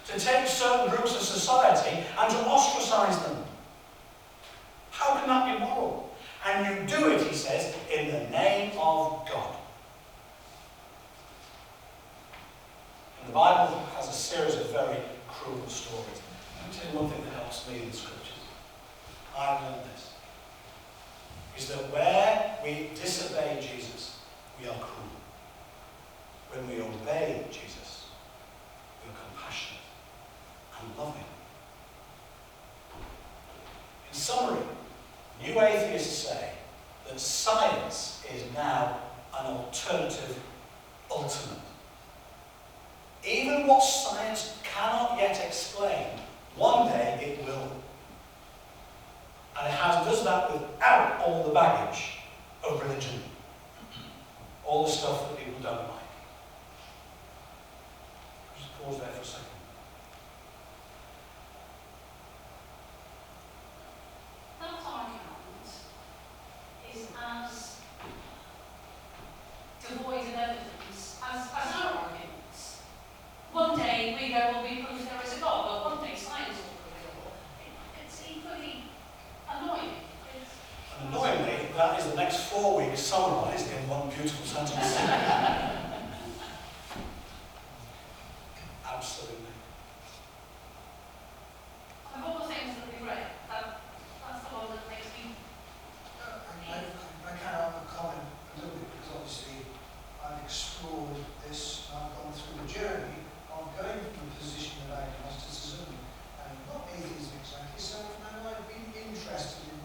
to take certain groups of society and to ostracize them? How can that be moral? And you do it, he says, in the name of God. And the Bible has a series of very cruel stories. Let me tell you one thing that helps me in the scriptures. I've learned this. Is that where we disobey Jesus, we are cruel. When we obey Jesus, we are compassionate and loving. In summary, new atheists say that science is now an alternative ultimate. Even what science cannot yet explain, one day it will. And it does that without all the baggage of religion. All the stuff that people don't like. Just pause there for a second. That argument is as devoid of evidence as our arguments. One day we go, well, we prove there is a God. Well, one day science will prove it. It's equally annoying. And annoyingly, that is the next 4 weeks summarised in one beautiful sentence. Absolutely. Of all the things that we read, that's the one that makes me... I can have a comment a little bit, because obviously I've explored this, and I've gone through the journey of going from the position of agnosticism and not atheism exactly, so I've been interested in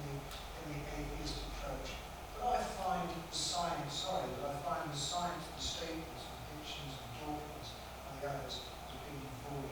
the atheist approach. But I find the science, the statements of Hitchens and Dawkins and the others as being void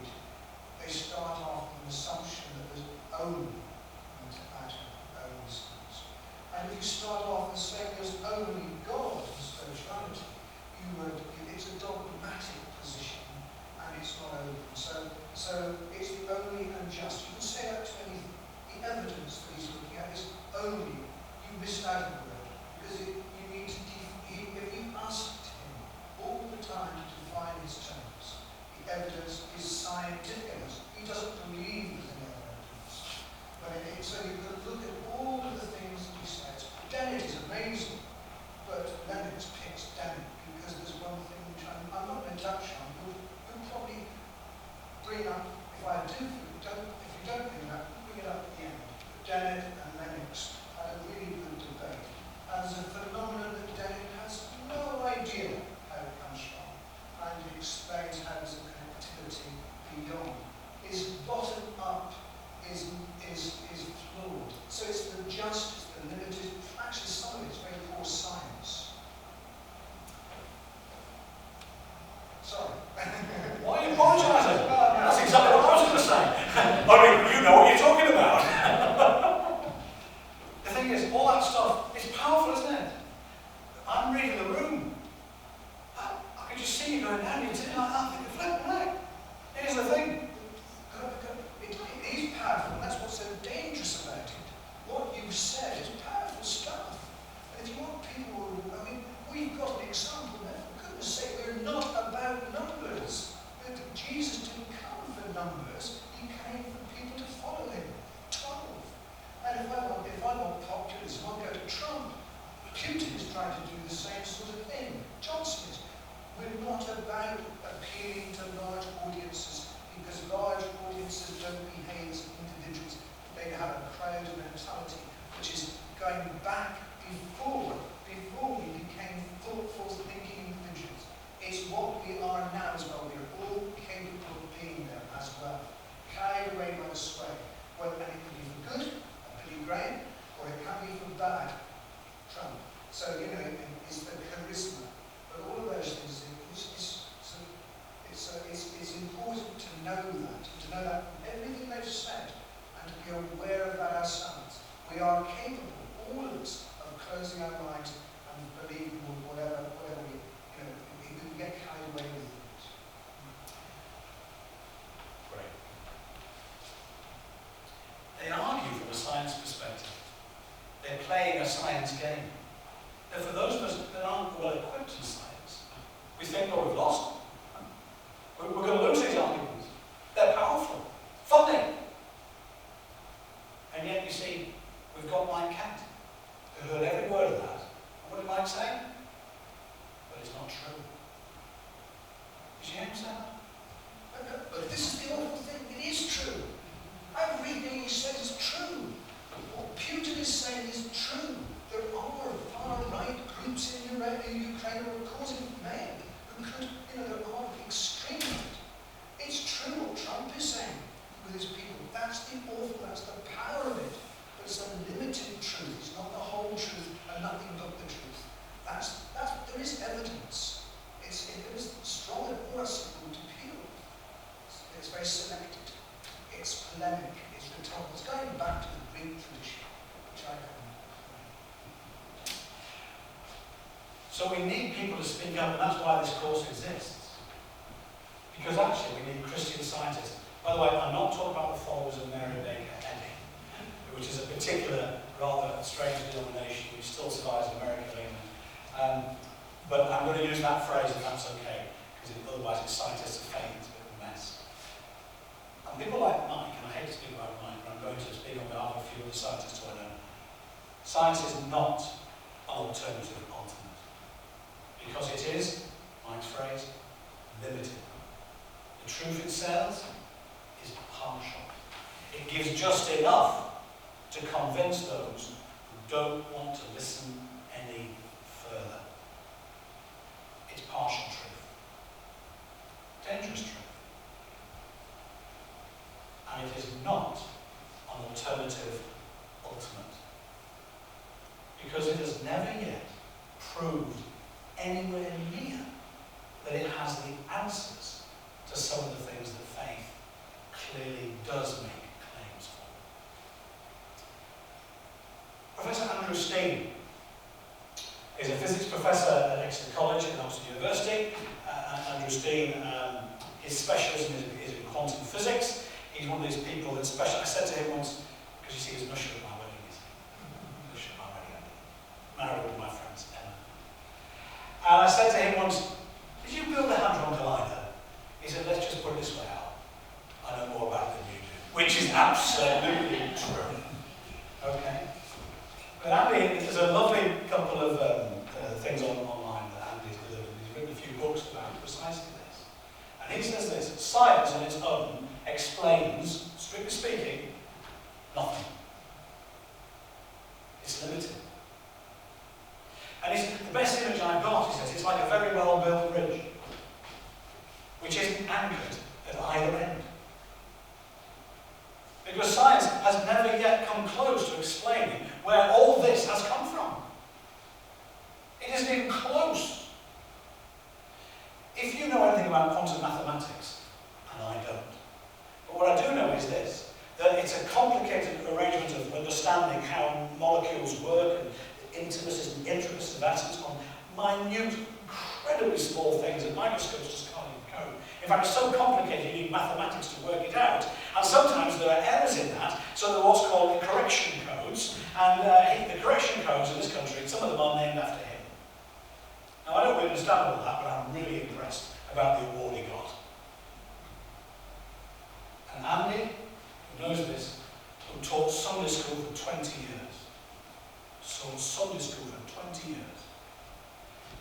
not about appealing to large audiences, because large audiences don't behave as individuals. They have a crowd mentality, which is going back before we became thoughtful, thinking individuals. It's what we are now as well. We're all capable of being there as well. Carried away by the sway. Well, and it can be for good, Billy Graham, or it can be for bad, Trump. So, you know, it's the charisma. But all of those things, it's important to know that everything they've said, and to be aware of that ourselves. We are capable, all of us, of closing our minds and believing whatever we, you know, we can get carried away with things. Great. They argue from a science perspective. They're playing a science game. And for those of us that aren't well equipped in science, we think, oh, we've lost them. We're going to lose these arguments. They're powerful, funny. And yet, you see, we've got Mike Kant, who heard every word of that. And what did Mike say? But it's not true. Did you hear him say that? But this is the awful thing. It is true. Everything he says is true. What Putin is saying is true. There are far-right groups in Ukraine who are causing mayhem, who could, you know, there are extreme right. It's true what Trump is saying with his people. That's the awful, that's the power of it. But it's a limited truth. It's not the whole truth and nothing but the truth. There is evidence. It is strong and merciful to people. It's very selected. It's polemic. It's rhetorical. It's going back to the Greek tradition, which I have. So we need people to speak up, and that's why this course exists. Because actually we need Christian scientists. By the way, I'm not talking about the followers of Mary Baker Eddy, which is a particular, rather strange denomination which still survives in America and England. But I'm going to use that phrase if that's okay, because otherwise it's scientists of faith, it's a bit of a mess. And people like Mike, and I hate to speak about Mike, but I'm going to speak on behalf of a few other scientists who I know. Science is not an alternative continent. Because it is, Mike's phrase, limited. The truth it sells is partial. It gives just enough to convince those who don't want to listen any further. It's partial truth. Dangerous truth. And it is not an alternative ultimate. Because it has never yet proved anywhere near that it has the answers to some of the things that faith clearly does make claims for. Professor Andrew Steen is a physics professor at Exeter College in Oxford University. Andrew Steen, his specialism is in quantum physics. He's one of these people that I said to him once, because you see he's an usher at my wedding, is he? Usher at my wedding, married one of my friends, Emma. And I said to him once, did you build a Hadron Collider? He said, let's just put it this way, Al. I know more about it than you do. Which is absolutely true. Okay? But Andy, there's a lovely couple of things online that Andy's delivered. He's written a few books about precisely this. And he says this, science on its own explains, strictly speaking, nothing. It's limited. And the best image I've got, he says, it's like a very well-built bridge, which isn't anchored at either end. Because science has never yet come close to explaining where all this has come from. It isn't even close. If you know anything about quantum mathematics, and I don't, but what I do know is this, that it's a complicated arrangement of understanding how molecules work and the intricacies and intricacies of atoms on minute, incredibly small things that microscopes just can't even code. In fact, it's so complicated you need mathematics to work it out. And sometimes there are errors in that, so there are what's called correction codes. And the correction codes in this country, some of them are named after him. Now, I don't really understand all that, but I'm really impressed about the award he got. And Andy, who knows this, who taught Sunday school for 20 years, taught Sunday school for 20 years,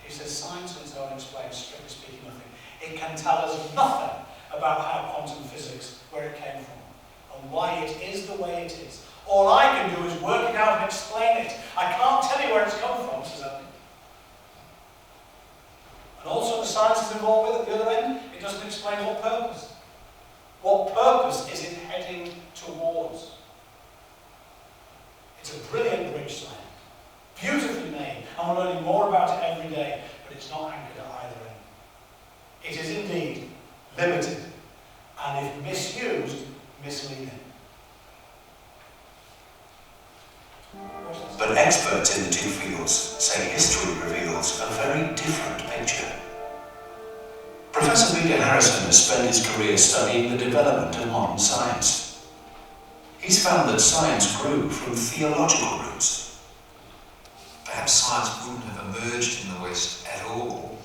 his says science on its own explains, strictly speaking, nothing. It can tell us nothing about how quantum physics, where it came from, and why it is the way it is. All I can do is work it out and explain it. I can't tell you where it's come from, says Elkin. And also the science is involved with at the other end, it doesn't explain what purpose. What purpose is it heading towards? It's a brilliant bridge science, beautifully made, and we're learning more about it every day, but it's not anchored at either end. It is indeed limited, and if misused, misleading. But experts in the two fields say history reveals a very different picture. Professor Peter Harrison has spent his career studying the development of modern science. He's found that science grew from theological roots. Perhaps science wouldn't have emerged in the West at all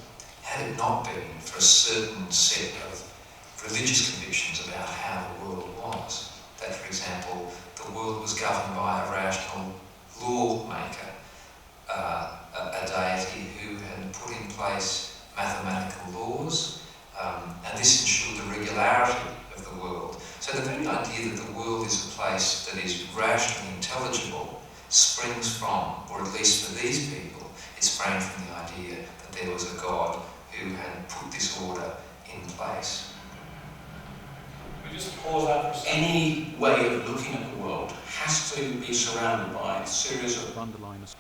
had it not been for a certain set of religious convictions about how the world was. That, for example, the world was governed by a rational lawmaker, a deity who had put in place mathematical laws, and this ensured the regularity of the world. So the very idea that the world is a place that is rationally intelligible springs from, or at least for these people, it sprang from the idea that there was a God who had put this order in place. We just pause that for a second. Any way of looking at the world has to be surrounded by a series of underliners.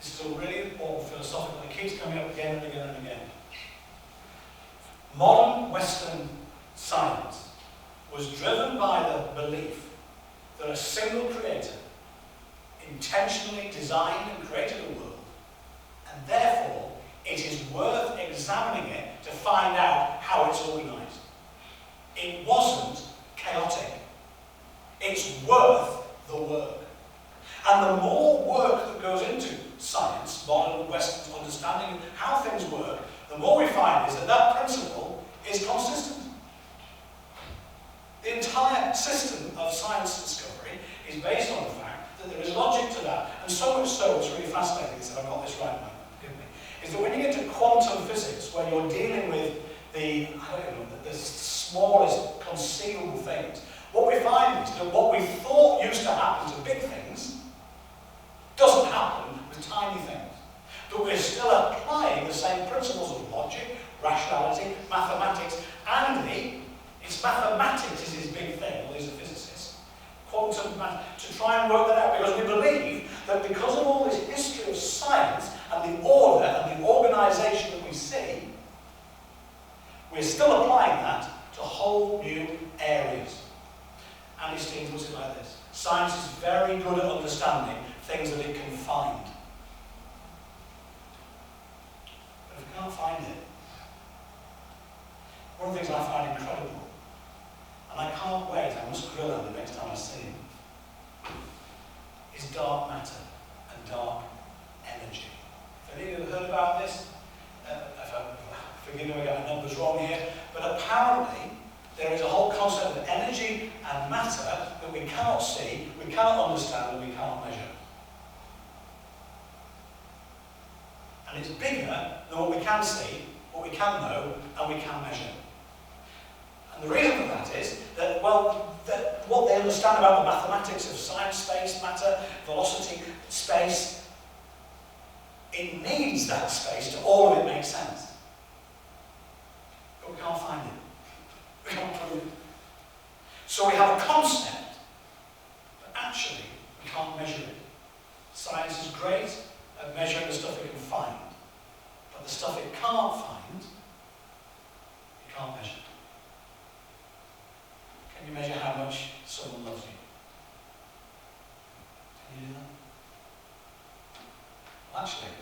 This is a really important philosophical, it keeps coming up again and again and again. Modern Western science was driven by the belief that a single creator intentionally designed and created a world, and therefore it is worth examining it to find out how it's organised. It wasn't chaotic. It's worth the work. And the more work that goes into science, modern Western understanding of how things work, the more we find is that that principle is consistent. The entire system of science discovery is based on the fact that there is logic to that. And so much so, it's really fascinating, if I've got this right, forgive me, is that when you get to quantum physics, where you're dealing with the smallest conceivable things, what we find is that what we thought used to happen to big things doesn't happen with tiny things. But we're still applying the same principles of logic, rationality, mathematics, and it's mathematics is his big thing, well, he's a physicist, quantum math, to try and work that out, because we believe that because of all this history of science and the order and the organisation that we see, we're still applying that to whole new areas. Einstein puts it like this: science is very good at understanding things that it can find. But if we can't find it, one of the things I find incredible, and I can't wait, I must grill him the next time I see him, is dark matter and dark energy. Have any of you heard about this? Forgive me if I get my numbers wrong here, but apparently there is a whole concept of energy and matter that we cannot see, we cannot understand, and we cannot measure. And it's bigger than what we can see, what we can know, and we can measure. And the reason for that is that, well, what they understand about the mathematics of science, space, matter, velocity, space, it needs that space to all of it make sense. But we can't find it. We can't prove it. So we have a concept, but actually we can't measure it. Science is great at measuring the stuff it can find, but the stuff it can't find, it can't measure. Can you measure how much someone loves you? Can you do that? Well, actually,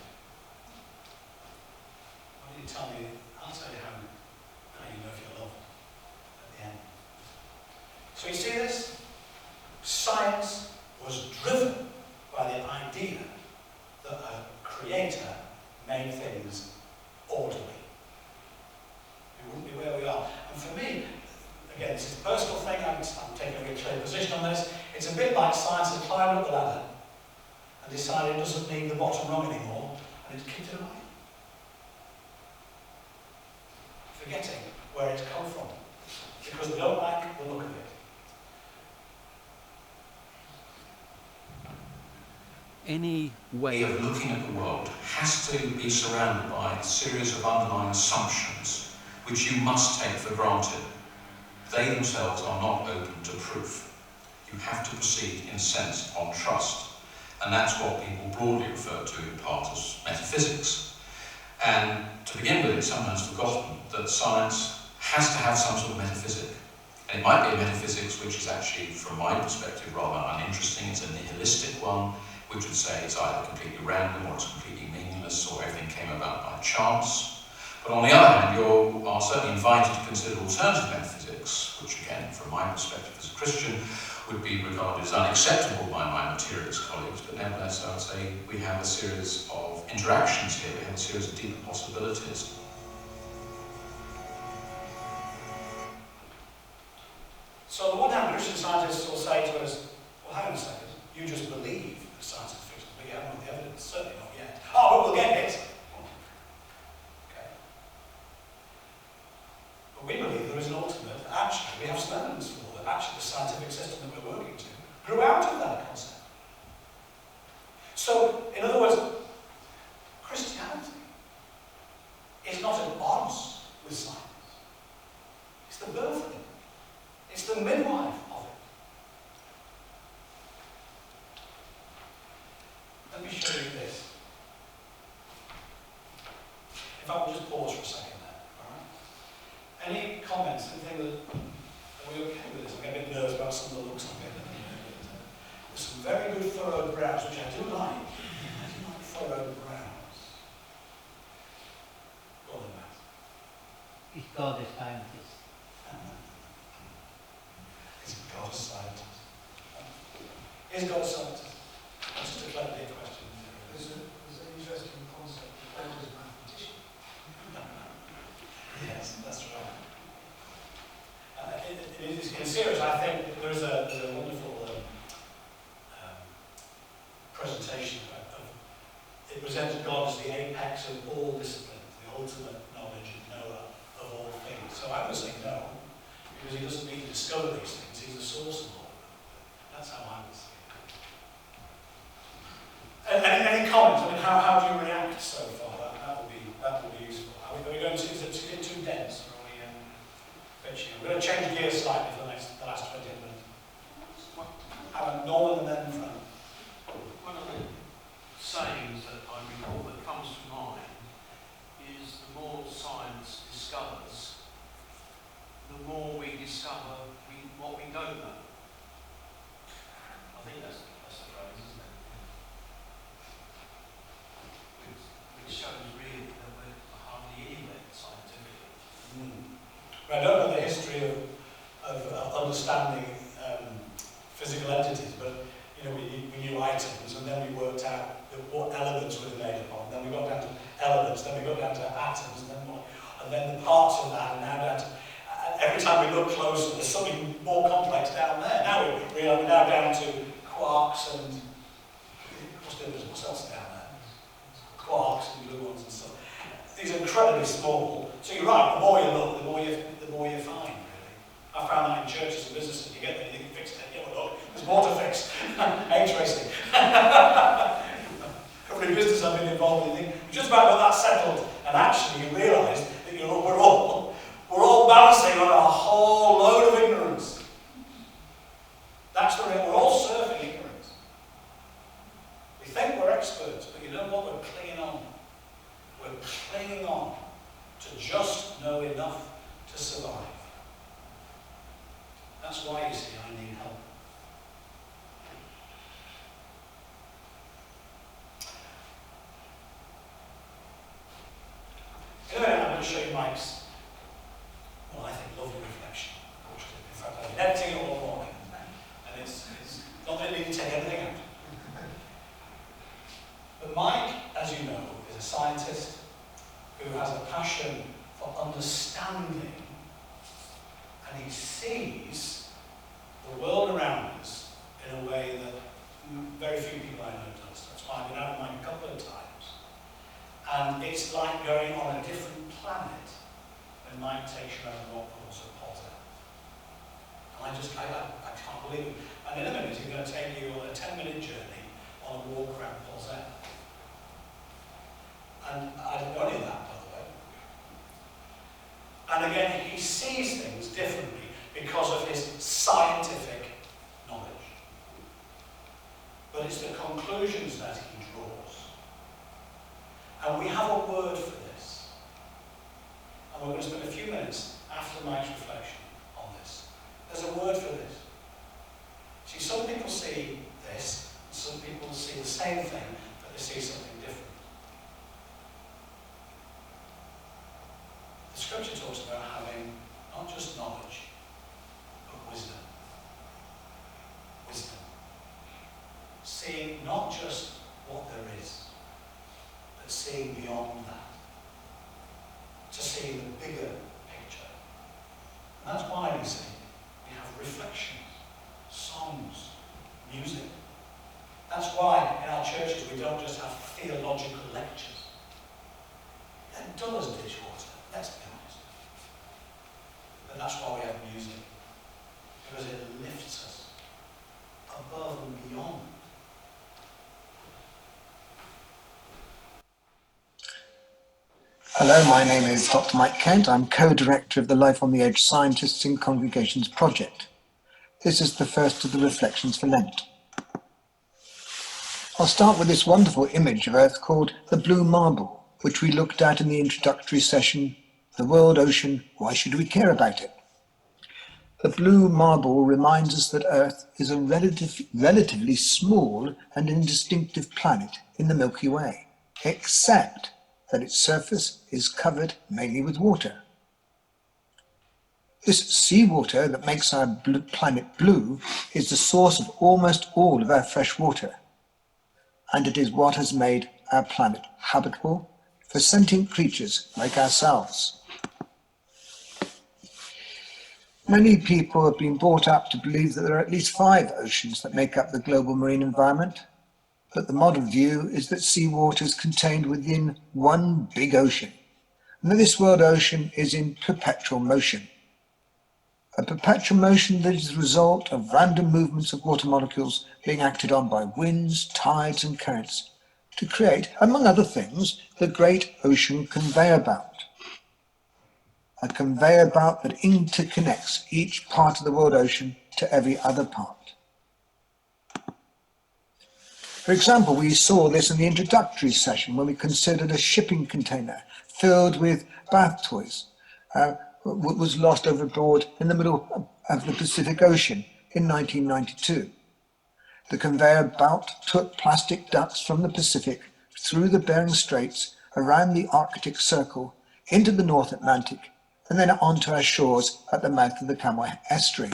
why don't you tell me, I'll tell you how you know if you're loved at the end. So you see this? Science was driven by the idea that a creator made things orderly. We wouldn't be where we are. And for me, again, this is a personal thing, I'm taking a very clear position on this, it's a bit like science has climbed up the ladder and decided it doesn't need the bottom rung anymore, and it's kicked it away. where it's come from, because they don't like the look of it. Any way of looking at the world has to be surrounded by a series of underlying assumptions which you must take for granted. They themselves are not open to proof. You have to proceed, in a sense, on trust. And that's what people broadly refer to in part as metaphysics. And to begin with, it's sometimes forgotten that science has to have some sort of metaphysic. And it might be a metaphysics which is actually, from my perspective, rather uninteresting. It's a nihilistic one, which would say it's either completely random or it's completely meaningless or everything came about by chance. But on the other hand, you are certainly invited to consider alternative metaphysics, which again, from my perspective as a Christian, would be regarded as unacceptable by my materialist colleagues, but nevertheless I would say we have a series of interactions here, we have a series of deeper possibilities. So on the one hand, Christian scientists will say to us, well, hang on a second, you just believe that science is fictional, but you haven't got the evidence, certainly not yet. Oh, but we'll get it. Okay. But we believe there is an ultimate, actually, we have some evidence for that, actually the scientific system that we're working to grew out of that concept. So, in other words, Christianity is not at odds with science. It's the birth of it. It's the midwife of it. Let me show you this. If I will just pause for a second there. All right? Any comments? Anything that... Are we okay with this? I'm getting a bit nervous about some of the looks of it. There's some very good furrowed brows, which I do like. I do like furrowed brows. Go on then, Matt. It's called a scientist. Is God a scientist? Is God a scientist? That's just a clever question. There's an interesting concept of God as a mathematician. Yes, that's right. In serious, I think there's a wonderful presentation of it presents God as the apex of all disciplines, the ultimate knowledge and knower of all things. So I would say no, because he doesn't need to discover these things, he's the source of all of them. That's how I would see it. Any comments? I mean, how do you react so far? That would be useful. Are we going to, is it too dense? Or are we fetching? We're going to change gears slightly for the last 20 minutes. Norman and then Frank. One of the sayings that I recall that comes to mind is the more science discovers, the more we discover what we don't know. I think that's the phrase, isn't it? Which shows really that we're hardly anywhere scientifically. I don't know the history of understanding physical entities, but you know, we knew items, and then we worked out what elements were made upon. Then we got down to elements, then we got down to atoms, and then the parts of that, and now down to. Every time we look closer, there's something more complex down there. Now we're now down to quarks and what's else down there? Quarks and gluons and stuff. These are incredibly small. So you're right. The more you look, the more you find. Really, I found that in churches and businesses. You get there, you think you fixed it. Yeah, well, look, there's more to fix. Age racing. Every business I've been involved in, you think you just about got that settled, and actually you realise that we're all balancing on a whole load of ignorance. That's the real. We're all surfing ignorance. We think we're experts, but you know what? We're clinging on. We're clinging on to just know enough to survive. That's why, you see, I need help. Anyway, I'm going to show you Mike's, well, I think, lovely reflection. In fact, I've been editing it all morning, and it's not that I need to take everything out. But Mike, as you know, is a scientist who has a passion for understanding, and he sees the world around us in a way that very few people I know does. That's why I've been out of Mike a couple of times. And it's like going on a different planet when Mike takes you around the rock pools of Potter. And I can't believe it. And in a minute, he's going to take you on a 10-minute journey on a walk around Polzette. And I didn't know any of that, by the way. And again, he sees things differently because of his scientific knowledge. But it's the conclusions that he draws. And we have a word for this. And we're going to spend a few minutes after Mike's reflection on this. There's a word for this. See, some people see this, and some people see the same thing, but they see something different. The scripture talks about having not just knowledge, but wisdom. Wisdom. Seeing not just what there is, but seeing beyond that. To see the bigger picture. And that's why we say we have reflections, songs, music. That's why in our churches we don't just have theological lectures. They're dull as dishwater, let's be honest. But that's why we have music. Because it lifts us above and beyond. Hello, my name is Dr. Mike Kent. I'm co-director of the Life on the Edge Scientists in Congregations project. This is the first of the reflections for Lent. I'll start with this wonderful image of Earth called the Blue Marble, which we looked at in the introductory session, The World Ocean, Why Should We Care About It? The blue marble reminds us that Earth is a relatively small and indistinctive planet in the Milky Way, except that its surface is covered mainly with water. This seawater that makes our planet blue is the source of almost all of our fresh water, and it is what has made our planet habitable for sentient creatures like ourselves. Many people have been brought up to believe that there are at least 5 oceans that make up the global marine environment, but the modern view is that seawater is contained within one big ocean, and that this world ocean is in perpetual motion. A perpetual motion that is the result of random movements of water molecules being acted on by winds, tides and currents to create, among other things, the Great Ocean Conveyor Belt. A conveyor belt that interconnects each part of the world ocean to every other part. For example, we saw this in the introductory session when we considered a shipping container filled with bath toys was lost overboard in the middle of the Pacific Ocean in 1992. The conveyor belt took plastic ducts from the Pacific through the Bering Straits, around the Arctic Circle, into the North Atlantic, and then onto our shores at the mouth of the Kamoy Estuary.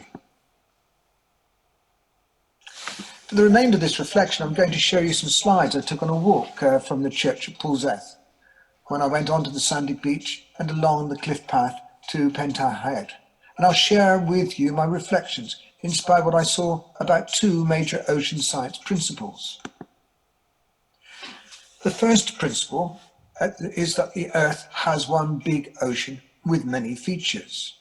For the remainder of this reflection, I'm going to show you some slides I took on a walk from the church at Polzette, when I went onto the sandy beach and along the cliff path to Pentahayat. And I'll share with you my reflections, inspired what I saw about 2 major ocean science principles. The first principle is that the Earth has one big ocean with many features.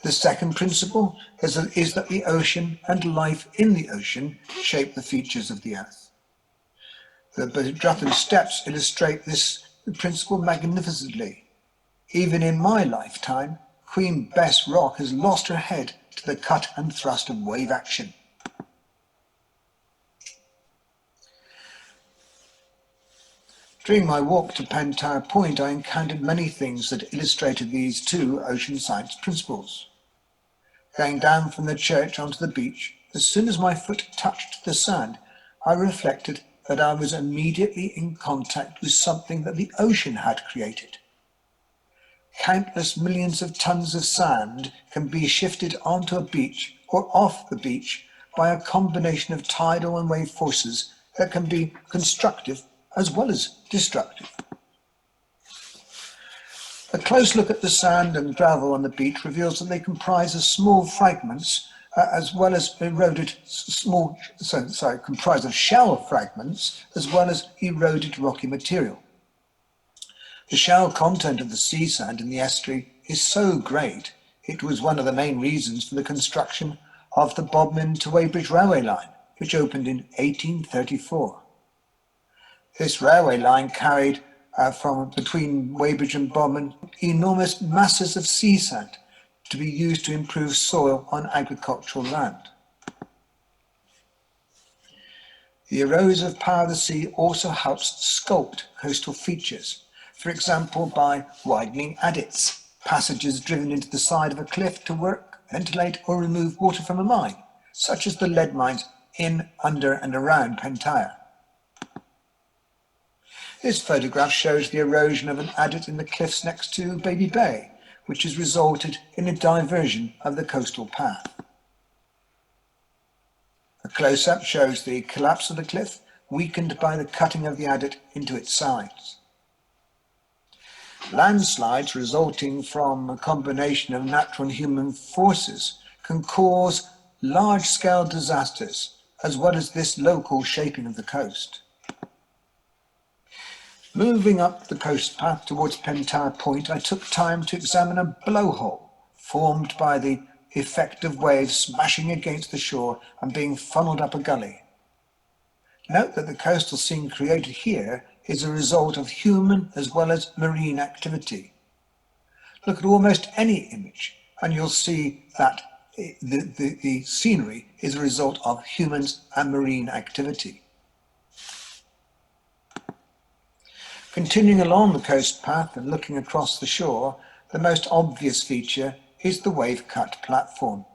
The second principle is that the ocean and life in the ocean shape the features of the Earth. The Bajrathan steps illustrate this principle magnificently. Even in my lifetime, Queen Bess Rock has lost her head to the cut and thrust of wave action. During my walk to Pentire Point, I encountered many things that illustrated these 2 ocean science principles. Going down from the church onto the beach, as soon as my foot touched the sand, I reflected that I was immediately in contact with something that the ocean had created. Countless millions of tons of sand can be shifted onto a beach or off the beach by a combination of tidal and wave forces that can be constructive as well as destructive. A close look at the sand and gravel on the beach reveals that they comprise of small fragments as well as comprise of shell fragments as well as eroded rocky material. The shell content of the sea sand in the estuary is so great, it was one of the main reasons for the construction of the Bodmin to Weybridge railway line, which opened in 1834. This railway line carried from between Weybridge and Bodmin enormous masses of sea sand to be used to improve soil on agricultural land. The erosive power of the sea also helps sculpt coastal features, for example by widening adits, passages driven into the side of a cliff to work, ventilate or remove water from a mine, such as the lead mines in, under and around Pentire. This photograph shows the erosion of an adit in the cliffs next to Baby Bay, which has resulted in a diversion of the coastal path. A close-up shows the collapse of the cliff, weakened by the cutting of the adit into its sides. Landslides resulting from a combination of natural and human forces can cause large-scale disasters, as well as this local shaping of the coast. Moving up the coast path towards Pentire Point, I took time to examine a blowhole formed by the effect of waves smashing against the shore and being funneled up a gully. Note that the coastal scene created here is a result of human as well as marine activity. Look at almost any image and you'll see that the scenery is a result of humans and marine activity. Continuing along the coast path and looking across the shore, the most obvious feature is the wave-cut platform.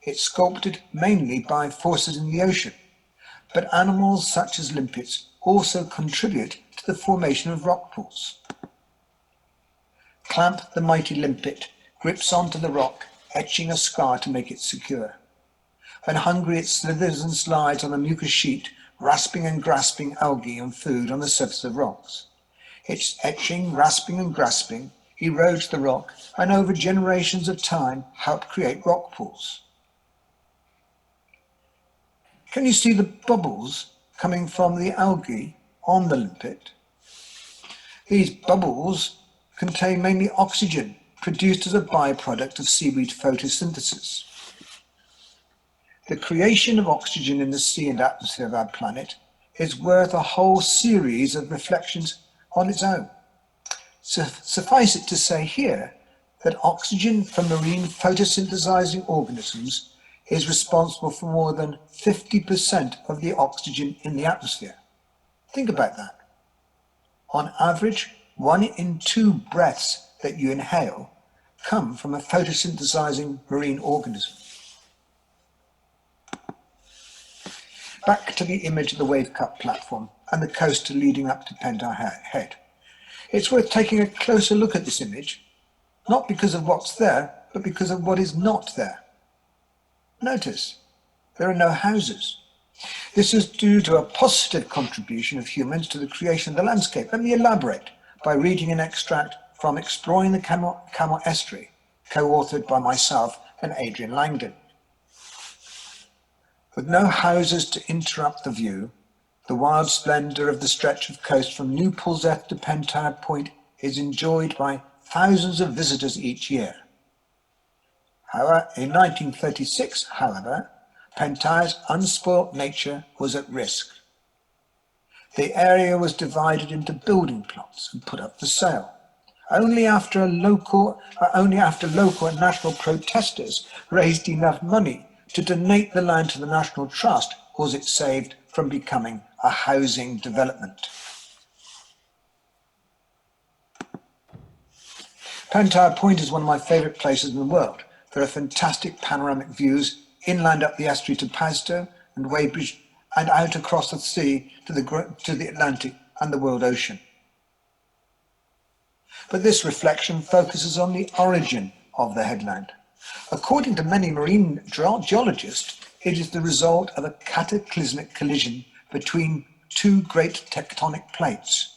It's sculpted mainly by forces in the ocean, but animals such as limpets also contribute to the formation of rock pools. Clamp the mighty limpet grips onto the rock, etching a scar to make it secure. When hungry, it slithers and slides on a mucus sheet, rasping and grasping algae and food on the surface of rocks. Its etching, rasping and grasping erodes the rock and over generations of time help create rock pools. Can you see the bubbles coming from the algae on the limpet? These bubbles contain mainly oxygen produced as a byproduct of seaweed photosynthesis. The creation of oxygen in the sea and atmosphere of our planet is worth a whole series of reflections on its own. Suffice it to say here that oxygen from marine photosynthesizing organisms is responsible for more than 50% of the oxygen in the atmosphere. Think about that. On average, 1 in 2 breaths that you inhale come from a photosynthesizing marine organism. Back to the image of the wave-cut platform and the coast leading up to Pentire Head. It's worth taking a closer look at this image, not because of what's there, but because of what is not there. Notice, there are no houses. This is due to a positive contribution of humans to the creation of the landscape. Let me elaborate by reading an extract from Exploring the Camel Estuary, co-authored by myself and Adrian Langdon. With no houses to interrupt the view, the wild splendour of the stretch of coast from New Polzeath to Pentire Point is enjoyed by thousands of visitors each year. However, in 1936, Pentire's unspoilt nature was at risk. The area was divided into building plots and put up for sale. Only after local and national protesters raised enough money to donate the land to the National Trust was it saved from becoming a housing development. Pentire Point is one of my favourite places in the world. There are fantastic panoramic views inland up the estuary to Padstow and Weybridge and out across the sea to the Atlantic and the world ocean. But this reflection focuses on the origin of the headland. According to many marine geologists, it is the result of a cataclysmic collision between 2 great tectonic plates.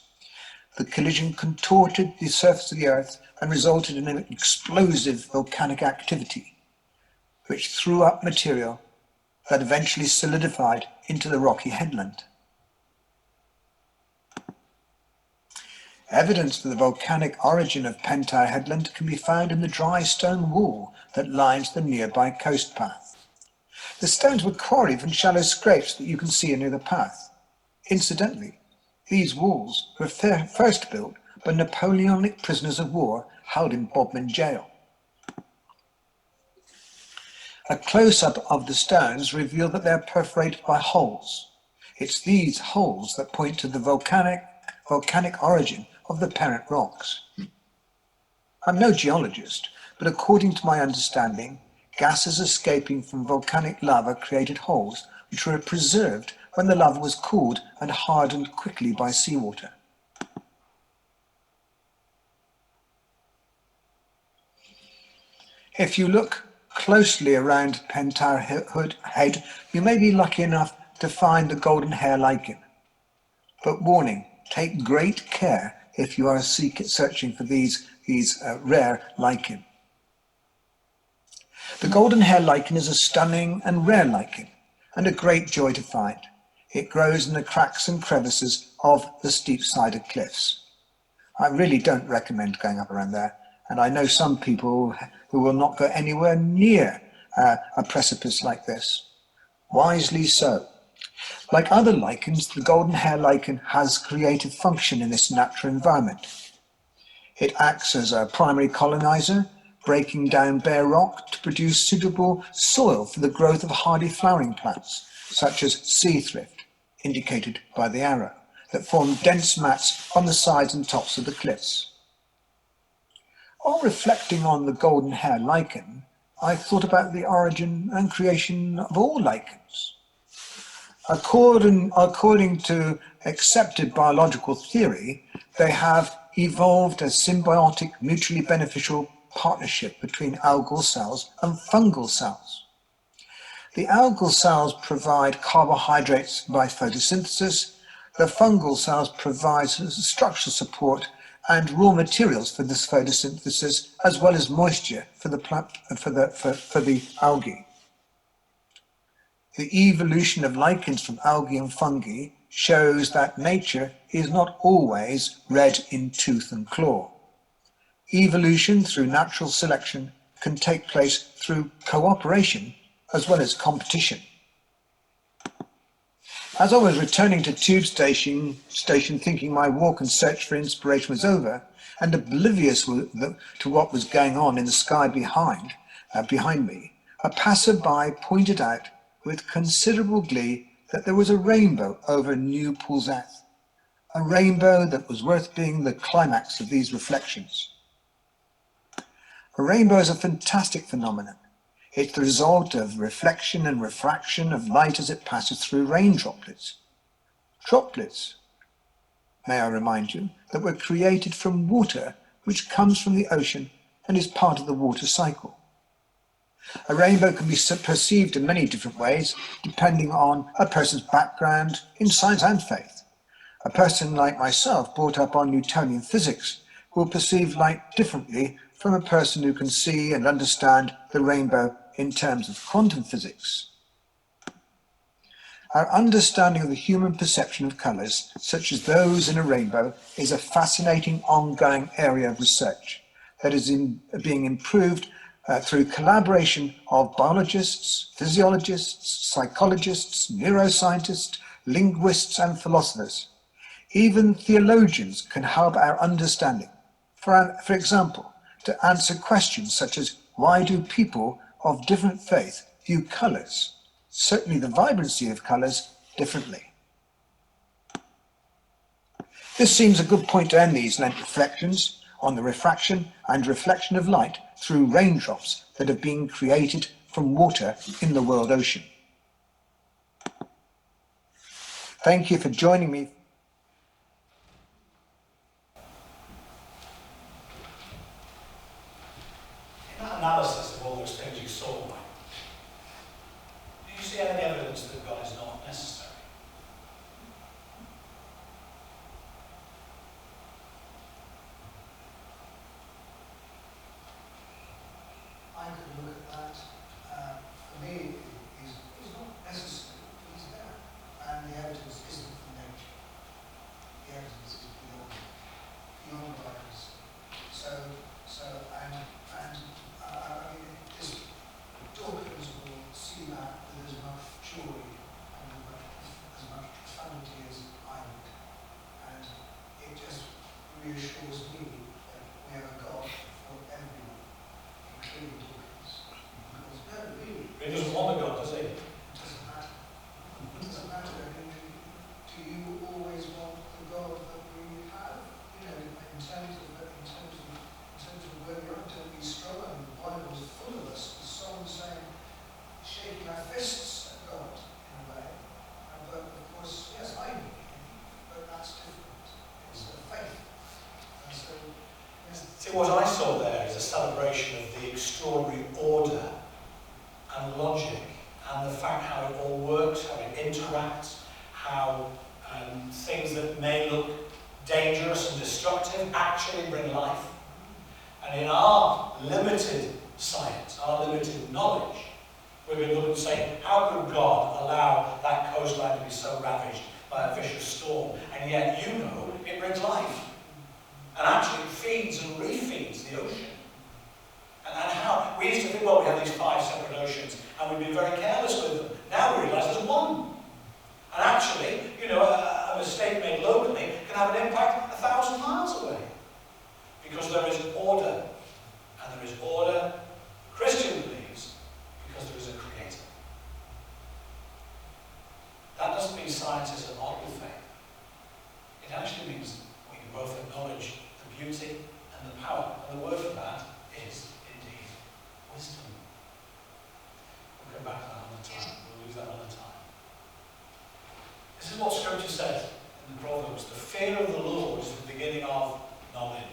The collision contorted the surface of the Earth and resulted in an explosive volcanic activity, which threw up material that eventually solidified into the rocky headland. Evidence for the volcanic origin of Pentire Headland can be found in the dry stone wall that lines the nearby coast path. The stones were quarried from shallow scrapes that you can see near the path. Incidentally, these walls were first built by Napoleonic prisoners of war held in Bodmin jail. A close-up of the stones revealed that they are perforated by holes. It's these holes that point to the volcanic origin of the parent rocks. I'm no geologist, but according to my understanding, gases escaping from volcanic lava created holes which were preserved when the lava was cooled and hardened quickly by seawater. If you look closely around Pentire Head, you may be lucky enough to find the golden hair lichen. But warning, take great care if you are searching for these rare lichen. The golden hair lichen is a stunning and rare lichen, and a great joy to find. It grows in the cracks and crevices of the steep-sided cliffs. I really don't recommend going up around there, and I know some people who will not go anywhere near a precipice like this. Wisely so. Like other lichens, the golden hair lichen has creative function in this natural environment. It acts as a primary colonizer, breaking down bare rock to produce suitable soil for the growth of hardy flowering plants, such as sea thrift, indicated by the arrow, that form dense mats on the sides and tops of the cliffs. While reflecting on the golden hair lichen, I thought about the origin and creation of all lichens. According to accepted biological theory, they have evolved a symbiotic, mutually beneficial partnership between algal cells and fungal cells. The algal cells provide carbohydrates by photosynthesis. The fungal cells provide structural support and raw materials for this photosynthesis, as well as moisture for the algae. The evolution of lichens from algae and fungi shows that nature is not always red in tooth and claw. Evolution through natural selection can take place through cooperation as well as competition. As I was returning to Tube Station thinking my walk and search for inspiration was over, and oblivious to what was going on in the sky behind me, a passerby pointed out with considerable glee that there was a rainbow over New Poulseth, a rainbow that was worth being the climax of these reflections. A rainbow is a fantastic phenomenon. It's the result of reflection and refraction of light as it passes through rain droplets. Droplets, may I remind you, that were created from water which comes from the ocean and is part of the water cycle. A rainbow can be perceived in many different ways, depending on a person's background in science and faith. A person like myself, brought up on Newtonian physics, will perceive light differently from a person who can see and understand the rainbow in terms of quantum physics. Our understanding of the human perception of colours, such as those in a rainbow, is a fascinating ongoing area of research that is being improved through collaboration of biologists, physiologists, psychologists, neuroscientists, linguists and philosophers. Even theologians can help our understanding. For example, to answer questions such as, why do people of different faith view colours, certainly the vibrancy of colours, differently? This seems a good point to end these Lent reflections on the refraction and reflection of light through raindrops that have been created from water in the world ocean. Thank you for joining me. In that analysis of all those things you saw, do you see any evidence that God is not necessary? I could look at that. For me, he's not necessary, he's there. And the evidence isn't from nature. The evidence is beyond. reassures me that we have a God for everyone, including Dawkins. Because no, really, He doesn't want a God, does he? it doesn't matter. It doesn't matter. I mean, do you always want the God that we have? You know, in terms of where we are, don't be struggling. The Bible is full of us, the song saying, shaking our fists at God in a way. But of course, yes, I need him, but that's different. It's a faith. And so, yes. See, what I saw there is a celebration of the extraordinary order and logic and the fact how it all works, how it interacts, how things that may look dangerous and destructive actually bring life. And in our limited science, our limited knowledge, we're going to look and say, how could God allow that coastline to be so ravaged by a vicious storm? And yet, you know, it brings life. And actually it feeds and refeeds the ocean. And how, we used to think, well, we have these 5 separate oceans, and we'd be very careless with them. Now we realise there's one. And actually, you know, a mistake made locally can have an impact 1,000 miles away. Because there is order. And there is order, Christian believes, because there is a creator. That doesn't mean science is an odd faith. It actually means we can both acknowledge the beauty and the power. And the word for that is, indeed, wisdom. We'll come back to that another time. We'll use that another time. This is what Scripture says in the Proverbs. The fear of the Lord is the beginning of knowledge.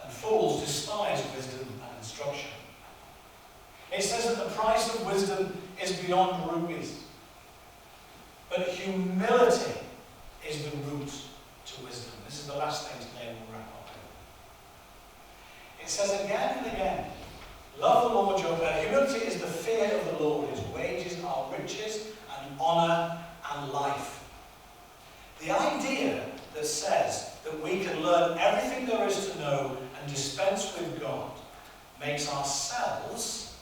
And fools despise wisdom and instruction. It says that the price of wisdom is beyond rubies. But humility is the root to wisdom. This is the last thing today and we'll wrap up with. It says again and again, love the Lord your God. Humility is the fear of the Lord. His wages are riches and honour and life. The idea that says that we can learn everything there is to know and dispense with God makes ourselves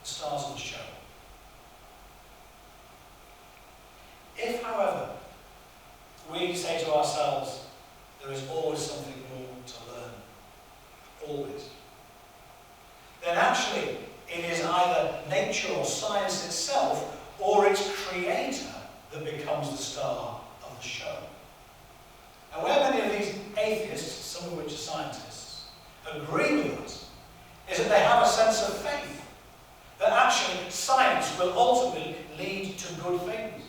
the stars of the show. If, however, we say to ourselves, there is always something more to learn, always, then actually it is either nature or science itself or its creator that becomes the star of the show. And where many of these atheists, some of which are scientists, agree with us, is that they have a sense of faith, that actually science will ultimately lead to good things.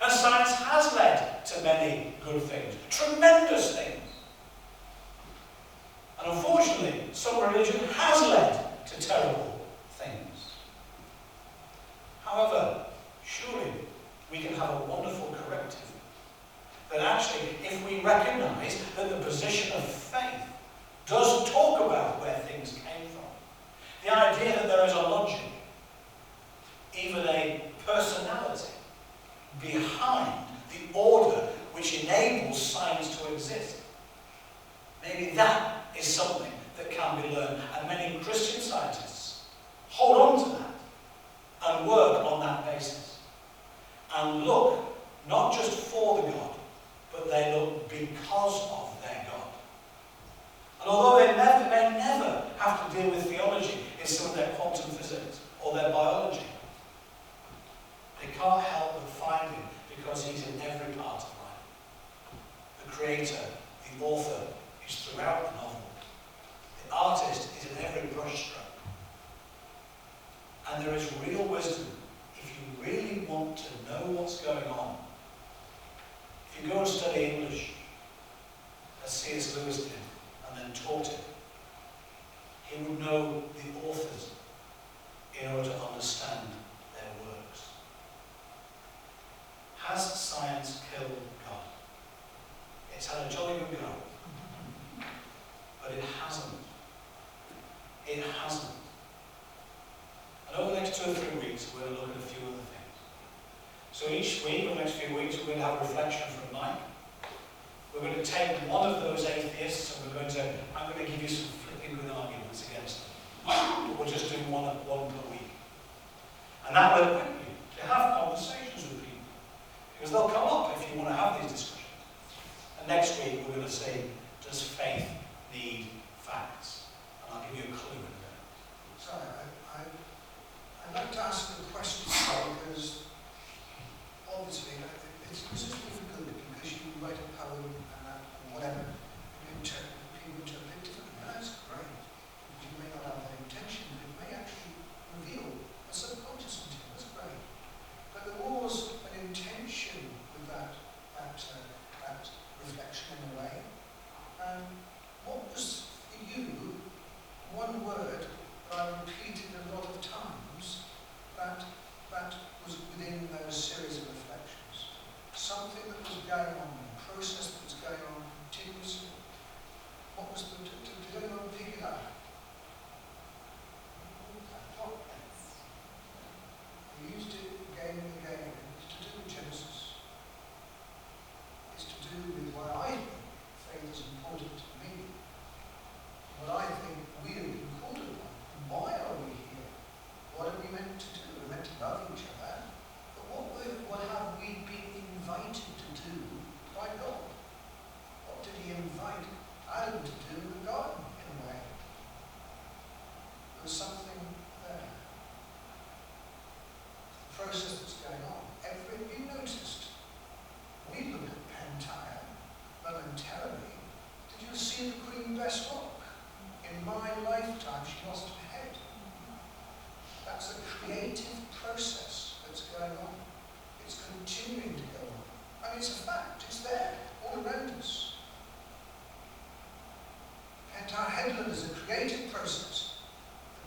And science has led to many good things, tremendous things. And unfortunately, some religion has led to terrible things. However, surely we can have a wonderful corrective. That actually, if we recognise that the position of faith does talk about where things came from, the idea that there is a logic, even a personality, behind the order which enables science to exist, maybe that is something that can be learned, and many Christian scientists hold on to that and work on that basis and look not just for the God, but they look because of their God. And although they may never have to deal with theology in some of their quantum physics or their biology, they can't help but find him because he's in every part of life. The creator, the author, is throughout the novel. The artist is in every brushstroke. And there is real wisdom if you really want to know what's going on. If you go and study English, as C.S. Lewis did, and then taught it, he would know the authors in order to understand their works. Has science killed God? It's had a jolly good go, but it hasn't. It hasn't. And over the next 2 or 3 weeks, we're going to look at a few other things. So each week, or the next few weeks, we're going to have a reflection from Mike. We're going to take one of those atheists and I'm going to give you some flipping good arguments against them. We'll just do one per week. And that will equip you to have conversations with people. Because they'll come up if you want to have these discussions. And And next week we're going to see, does faith need facts? And I'll give you a clue in a minute. Sorry, I'd like to ask a question because obviously this is really good because you write a poem and whatever, people interpret differently, and that's great. You may not have that intention, but it may actually reveal a subconscious intent. That's great. But there was an intention with that reflection in a way. What was for you one word that I repeated a lot of times that was within those series of reflections? Something that was going on, a process that was going on continuously. What was the, did anyone pick it up? We used it again and again. It's to do with Genesis. It's to do with why I think faith is important to me. What I think we have been called upon. Why are we here? What are we meant to do? We're meant to love each other. But what have we been invited to do by God? What did he invite Adam to do in the garden, in a way? There was something there. The process that's going on. You noticed, we look at Pantaya momentarily. Did you see the Queen Bess Rock? In my lifetime, she lost her head. That's a creative process that's going on. It's continuing to go on. I mean, it's a fact. It's there, all around us. Pantaya Headland is a creative process,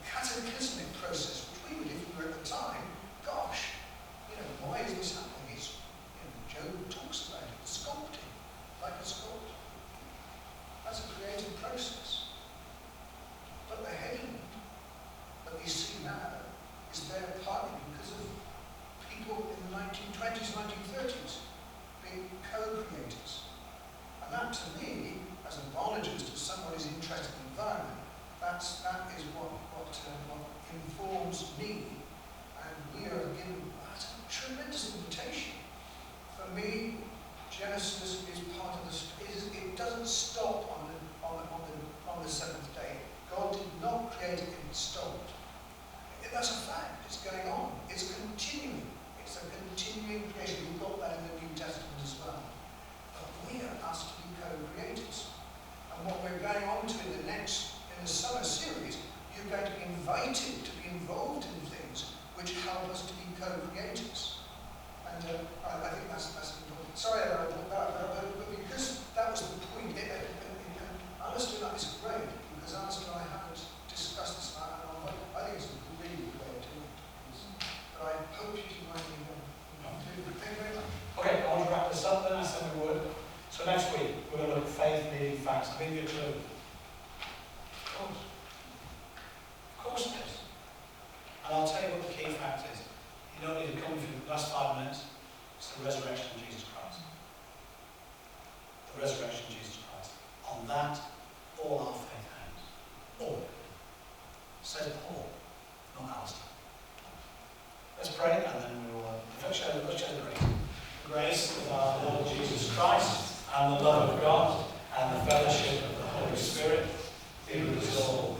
a cataclysmic process, which we would, if we were at the time, gosh, why is this happening? It's, Job talks about it, sculpting, like a sculptor. That's a creative process. But the headland that we see now is there partly because of people in the 1920s, 1930s being co-creators. And that, to me, as a biologist, as someone who's interested in the environment, that is what informs me. And we are given a tremendous invitation. For me, Genesis is part of it doesn't stop on the seventh day. God did not create it and stopped. That's a fact. It's going on. It's continuing. It's a continuing creation. We've got that in the New Testament as well. But we are asked to be co-creators. And what we're going on to in the summer series, you're going to be invited to be involved in things which help us to be co-creators. And I think that's important. Sorry about that, but because that was the point, Alistair, that is great, because Alistair and I haven't discussed this, and I think it's a really good way of doing it. But I hope you can mind me. Thank you very much. Okay, I want to wrap this up then, I said we would. So next week, we're going to look at faith needing facts. I'll give you a clue. Of course it is. And I'll tell you what the key fact is. You don't need to come for the last 5 minutes. It's the resurrection of Jesus Christ. The resurrection of Jesus Christ. On that, all our faith hangs. All of it. Says Paul, not Alistair. Let's pray, and then we will let's share the grace. The grace of our Lord Jesus Christ, and the love of God, and the fellowship of the Holy Spirit be with us all.